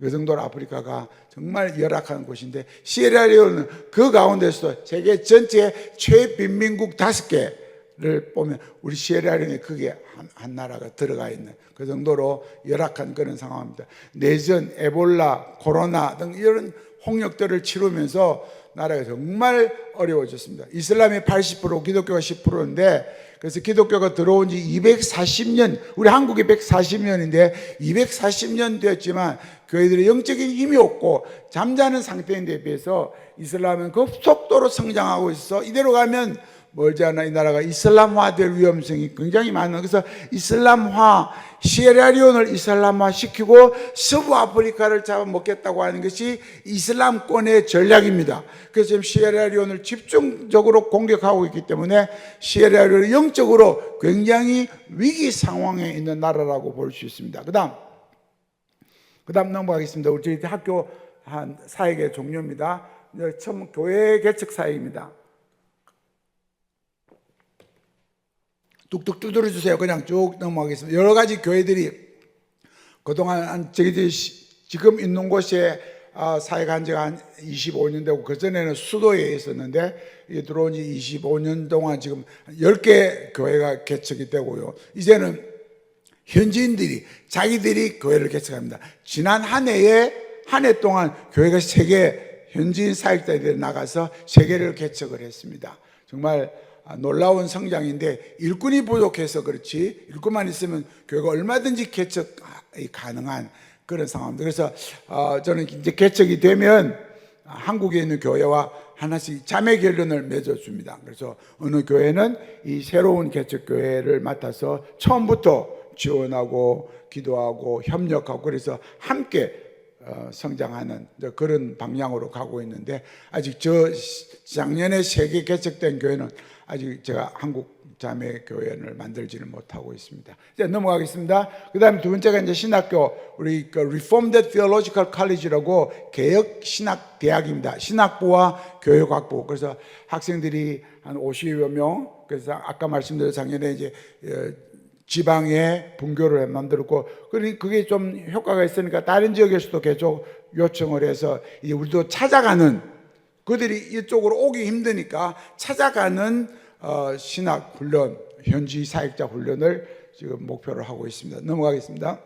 그 정도로 아프리카가 정말 열악한 곳인데 시에라리온은 그 가운데서도 세계 전체 최빈민국 5개를 보면 우리 시에라리온에 그게 한 나라가 들어가 있는 그 정도로 열악한 그런 상황입니다. 내전, 에볼라, 코로나 등 이런 홍역들을 치르면서 나라가 정말 어려워졌습니다. 이슬람이 80%, 기독교가 10%인데 그래서 기독교가 들어온 지 240년, 우리 한국이 140년인데 240년 되었지만 교회들의 영적인 힘이 없고 잠자는 상태인데 비해서 이슬람은 급속도로 성장하고 있어. 이대로 가면 멀지 않아 이 나라가 이슬람화될 위험성이 굉장히 많은. 그래서 이슬람화, 시에라리온을 이슬람화 시키고 서부 아프리카를 잡아먹겠다고 하는 것이 이슬람권의 전략입니다. 그래서 지금 시에라리온을 집중적으로 공격하고 있기 때문에 시에라리온은 영적으로 굉장히 위기 상황에 있는 나라라고 볼 수 있습니다. 그 다음 넘어가겠습니다. 우리 저희 학교 한 사역의 종료입니다. 처음 교회 개척 사역입니다. 뚝뚝 두드려 주세요. 그냥 쭉 넘어가겠습니다. 여러 가지 교회들이 그동안 저희들이 지금 있는 곳에 사역한 지가 한 25년 되고 그전에는 수도에 있었는데 들어온 지 25년 동안 지금 10개 교회가 개척이 되고요. 이제는 현지인들이 자기들이 교회를 개척합니다. 지난 한 해 동안 교회가 3개 현지인 사역자들이 나가서 3개를 개척을 했습니다. 정말 놀라운 성장인데 일꾼이 부족해서 그렇지 일꾼만 있으면 교회가 얼마든지 개척이 가능한 그런 상황입니다. 그래서 저는 이제 개척이 되면 한국에 있는 교회와 하나씩 자매 결연을 맺어줍니다. 그래서 어느 교회는 이 새로운 개척 교회를 맡아서 처음부터 지원하고 기도하고 협력하고 그래서 함께 성장하는 그런 방향으로 가고 있는데 아직 작년에 3개 개척된 교회는 아직 제가 한국 자매 교회를 만들지는 못하고 있습니다. 이제 넘어가겠습니다. 그 다음에 두 번째가 이제 신학교, 우리 Reformed Theological College라고 개혁 신학 대학입니다. 신학부와 교육학부. 그래서 학생들이 한 50여 명. 그래서 아까 말씀드린 작년에 이제 지방에 분교를 만들었고, 그러니 그게 좀 효과가 있으니까 다른 지역에서도 계속 요청을 해서 이제 우리도 찾아가는, 그들이 이쪽으로 오기 힘드니까 찾아가는 신학 훈련, 현지 사역자 훈련을 지금 목표로 하고 있습니다. 넘어가겠습니다.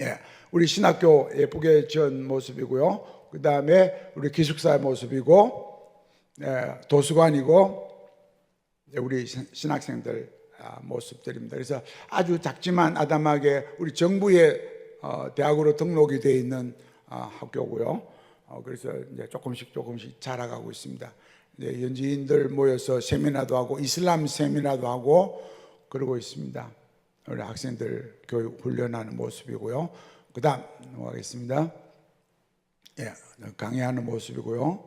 예, 우리 신학교 예쁘게 지은 모습이고요. 그 다음에 우리 기숙사의 모습이고, 도서관이고, 우리 신학생들 모습들입니다. 그래서 아주 작지만 아담하게 우리 정부의 대학으로 등록이 되어 있는 학교고요. 그래서 이제 조금씩 자라가고 있습니다. 이제 현지인들 모여서 세미나도 하고 이슬람 세미나도 하고 그러고 있습니다. 우리 학생들 교육 훈련하는 모습이고요. 그다음 넘어가겠습니다. 예, 강의하는 모습이고요.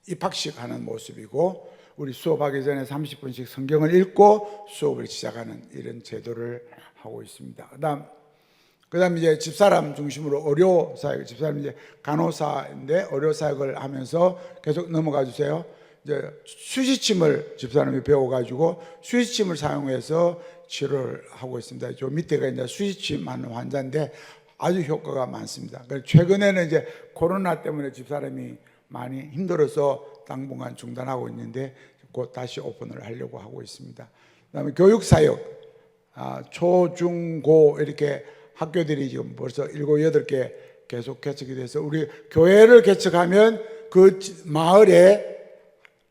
입학식 하는 모습이고, 우리 수업하기 전에 30분씩 성경을 읽고 수업을 시작하는 이런 제도를 하고 있습니다. 그다음 이제 집사람 중심으로 의료 사역, 집사람 이제 간호사인데 의료 사역을 하면서 계속 넘어가 주세요. 이제 수지침을 집사람이 배워가지고 수지침을 사용해서 치료를 하고 있습니다. 저 밑에가 이제 수지침 하는 환자인데 아주 효과가 많습니다. 최근에는 이제 코로나 때문에 집사람이 많이 힘들어서 당분간 중단하고 있는데 곧 다시 오픈을 하려고 하고 있습니다. 그다음에 교육사역, 초, 중, 고 이렇게 학교들이 지금 벌써 7, 8개 계속 개척이 돼서 우리 교회를 개척하면 그 마을에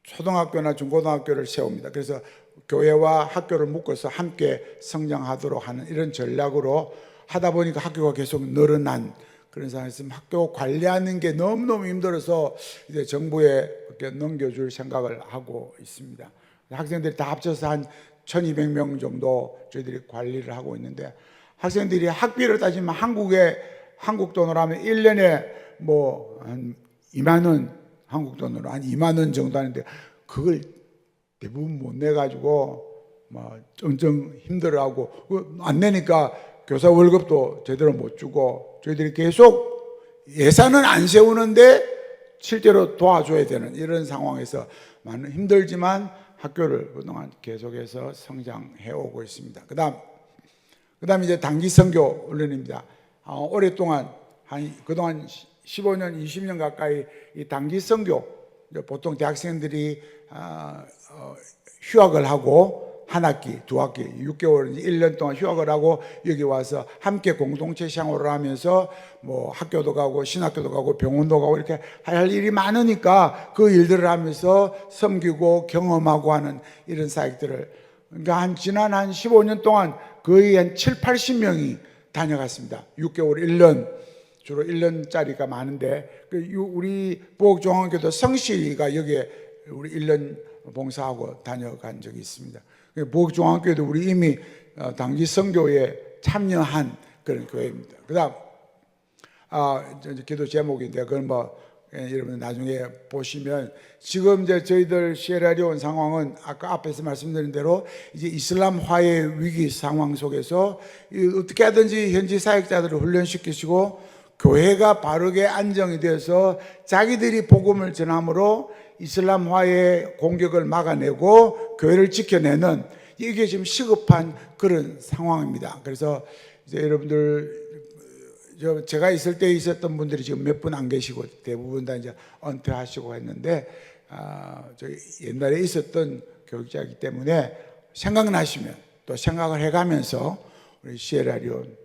초등학교나 중고등학교를 세웁니다. 그래서 교회와 학교를 묶어서 함께 성장하도록 하는 이런 전략으로 하다 보니까 학교가 계속 늘어난 그런 상황에서 학교 관리하는 게 너무너무 힘들어서 이제 정부에 이렇게 넘겨줄 생각을 하고 있습니다. 학생들이 다 합쳐서 한 1200명 정도 저희들이 관리를 하고 있는데, 학생들이 학비를 따지면 한국 돈으로 하면 1년에 뭐 한 2만 원, 한국 돈으로 한 2만 원 정도 하는데 그걸 대부분 못 내가지고 막 엄청 힘들어하고, 안 내니까 교사 월급도 제대로 못 주고 저희들이 계속 예산은 안 세우는데 실제로 도와줘야 되는 이런 상황에서 많은 힘들지만 학교를 그동안 계속해서 성장해 오고 있습니다. 그다음 이제 단기 선교 훈련입니다. 오랫동안 그동안 15년, 20년 가까이 이 단기 선교, 보통 대학생들이 휴학을 하고 한 학기, 두 학기, 6개월, 1년 동안 휴학을 하고 여기 와서 함께 공동체 생활을 하면서 뭐 학교도 가고 신학교도 가고 병원도 가고 이렇게 할 일이 많으니까 그 일들을 하면서 섬기고 경험하고 하는 이런 사역들을, 그러니까 지난 15년 동안 거의 한 7, 80명이 다녀갔습니다. 6개월, 1년, 주로 1년짜리가 많은데, 우리 부엌중앙교도 성실이가 여기에 우리 1년 봉사하고 다녀간 적이 있습니다. 부엌중앙교도 우리 이미 단기 선교에 참여한 그런 교회입니다. 그다음 기도 제목인데 그건 여러분 나중에 보시면, 지금 이제 저희들 시에라리온 상황은 아까 앞에서 말씀드린 대로 이제 이슬람화의 위기 상황 속에서 어떻게 하든지 현지 사역자들을 훈련시키시고 교회가 바르게 안정이 되어서 자기들이 복음을 전함으로 이슬람화의 공격을 막아내고 교회를 지켜내는, 이게 지금 시급한 그런 상황입니다. 그래서 이제 여러분들, 제가 있을 때 있었던 분들이 지금 몇 분 안 계시고 대부분 다 이제 은퇴하시고 했는데, 저희 옛날에 있었던 교육자이기 때문에 생각나시면 또 생각을 해가면서 우리 시에라리온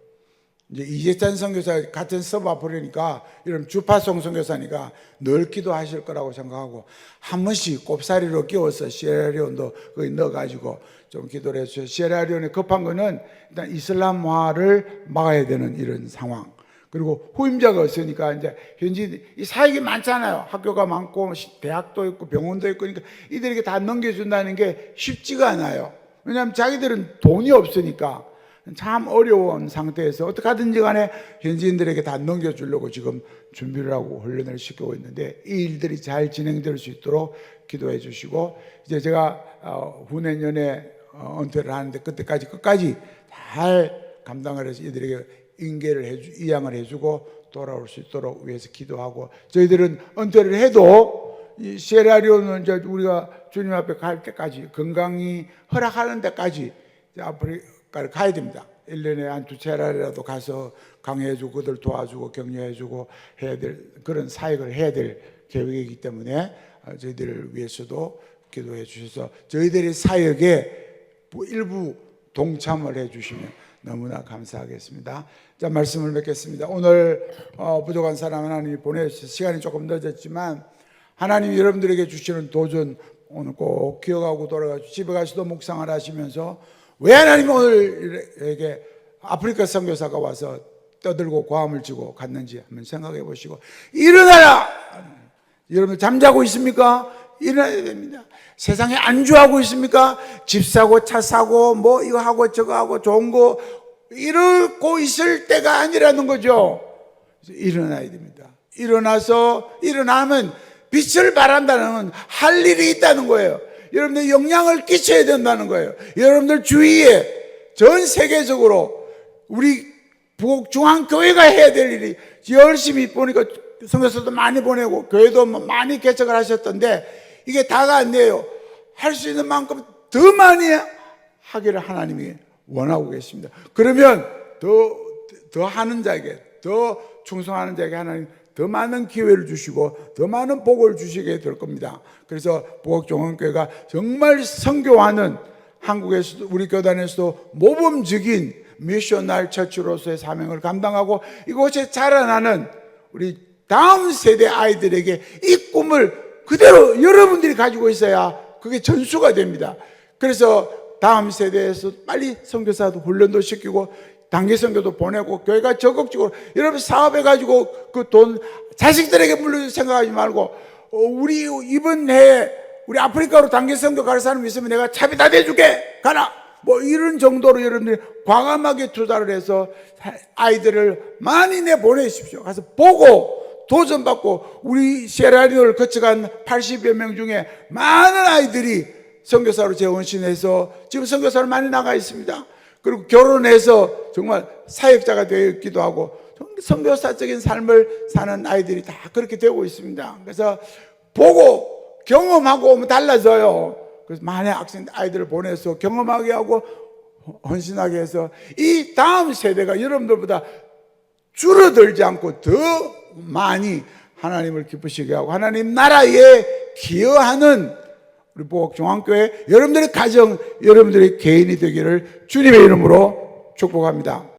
이제 이재찬 선교사 같은 서브 앞으로니까 이런 주파송 선교사니까 늘 기도하실 거라고 생각하고 한 번씩 꼽사리로 끼워서 시에라리온도 거기 넣어가지고 좀 기도를 해주세요. 시에라리온에 급한 거는 일단 이슬람화를 막아야 되는 이런 상황. 그리고 후임자가 없으니까 이제 현지 이 사역이 많잖아요. 학교가 많고 대학도 있고 병원도 있고, 그러니까 이들에게 다 넘겨준다는 게 쉽지가 않아요. 왜냐하면 자기들은 돈이 없으니까 참 어려운 상태에서 어떻게 하든지 간에 현지인들에게 다 넘겨주려고 지금 준비를 하고 훈련을 시키고 있는데, 이 일들이 잘 진행될 수 있도록 기도해 주시고, 이제 제가 후내년에 은퇴를 하는데 그때까지 끝까지 잘 감당을 해서 이들에게 이양을 해주고 돌아올 수 있도록 위해서 기도하고, 저희들은 은퇴를 해도 이 시에라리온은 이제 우리가 주님 앞에 갈 때까지, 건강이 허락하는 데까지 이제 아프리카를 가야 됩니다. 1년에 한 2차례라도 가서 강해주고 그들 도와주고 격려해주고 해야 될 그런 사역을 해야 될 계획이기 때문에 저희들을 위해서도 기도해 주셔서 저희들의 사역에 일부 동참을 해 주시면 너무나 감사하겠습니다. 자, 말씀을 맺겠습니다. 오늘 부족한 사람 하나님이 보내주셔서 시간이 조금 늦었지만 하나님이 여러분들에게 주시는 도전 오늘 꼭 기억하고 돌아가 집에 가서도 묵상을 하시면서 왜 하나님이 오늘 이렇게 아프리카 선교사가 와서 떠들고 고함을 지고 갔는지 한번 생각해 보시고 일어나라! 여러분 잠자고 있습니까? 일어나야 됩니다. 세상에 안주하고 있습니까? 집 사고 차 사고 뭐 이거 하고 저거 하고 좋은 거 이러고 있을 때가 아니라는 거죠. 일어나야 됩니다. 일어나면 빛을 발한다는 할 일이 있다는 거예요. 여러분들 영향을 끼쳐야 된다는 거예요. 여러분들 주위에 전 세계적으로 우리 부곡중앙교회가 해야 될 일이 열심히 보니까 선교사도 많이 보내고 교회도 많이 개척을 하셨던데 이게 다가 안 돼요. 할 수 있는 만큼 더 많이 하기를 하나님이 원하고 계십니다. 그러면 더 하는 자에게, 더 충성하는 자에게 하나님 더 많은 기회를 주시고 더 많은 복을 주시게 될 겁니다. 그래서 부곡중앙교회가 정말 선교하는 한국에서도 우리 교단에서도 모범적인 미셔널 처치로서의 사명을 감당하고 이곳에 자라나는 우리 다음 세대 아이들에게 이 꿈을 그대로 여러분들이 가지고 있어야 그게 전수가 됩니다. 그래서 다음 세대에서 빨리 선교사도 훈련도 시키고 단기 선교도 보내고 교회가 적극적으로 여러분 사업해가지고 그 돈 자식들에게 물려줄 생각하지 말고 우리 이번 해에 우리 아프리카로 단기 선교 갈 사람 있으면 내가 차비 다 대줄게 가라 뭐 이런 정도로 여러분들이 과감하게 투자를 해서 아이들을 많이 내보내십시오. 가서 보고 도전받고 우리 시에라리온을 거쳐간 80여 명 중에 많은 아이들이 선교사로 재혼신해서 지금 선교사로 많이 나가 있습니다. 그리고 결혼해서 정말 사역자가 되어 있기도 하고 선교사적인 삶을 사는 아이들이 다 그렇게 되고 있습니다. 그래서 보고 경험하고 오면 달라져요. 그래서 많은 학생 아이들을 보내서 경험하게 하고 헌신하게 해서 이 다음 세대가 여러분들보다 줄어들지 않고 더 많이 하나님을 기쁘시게 하고 하나님 나라에 기여하는 우리 부곡중앙교회 여러분들의 가정, 여러분들의 개인이 되기를 주님의 이름으로 축복합니다.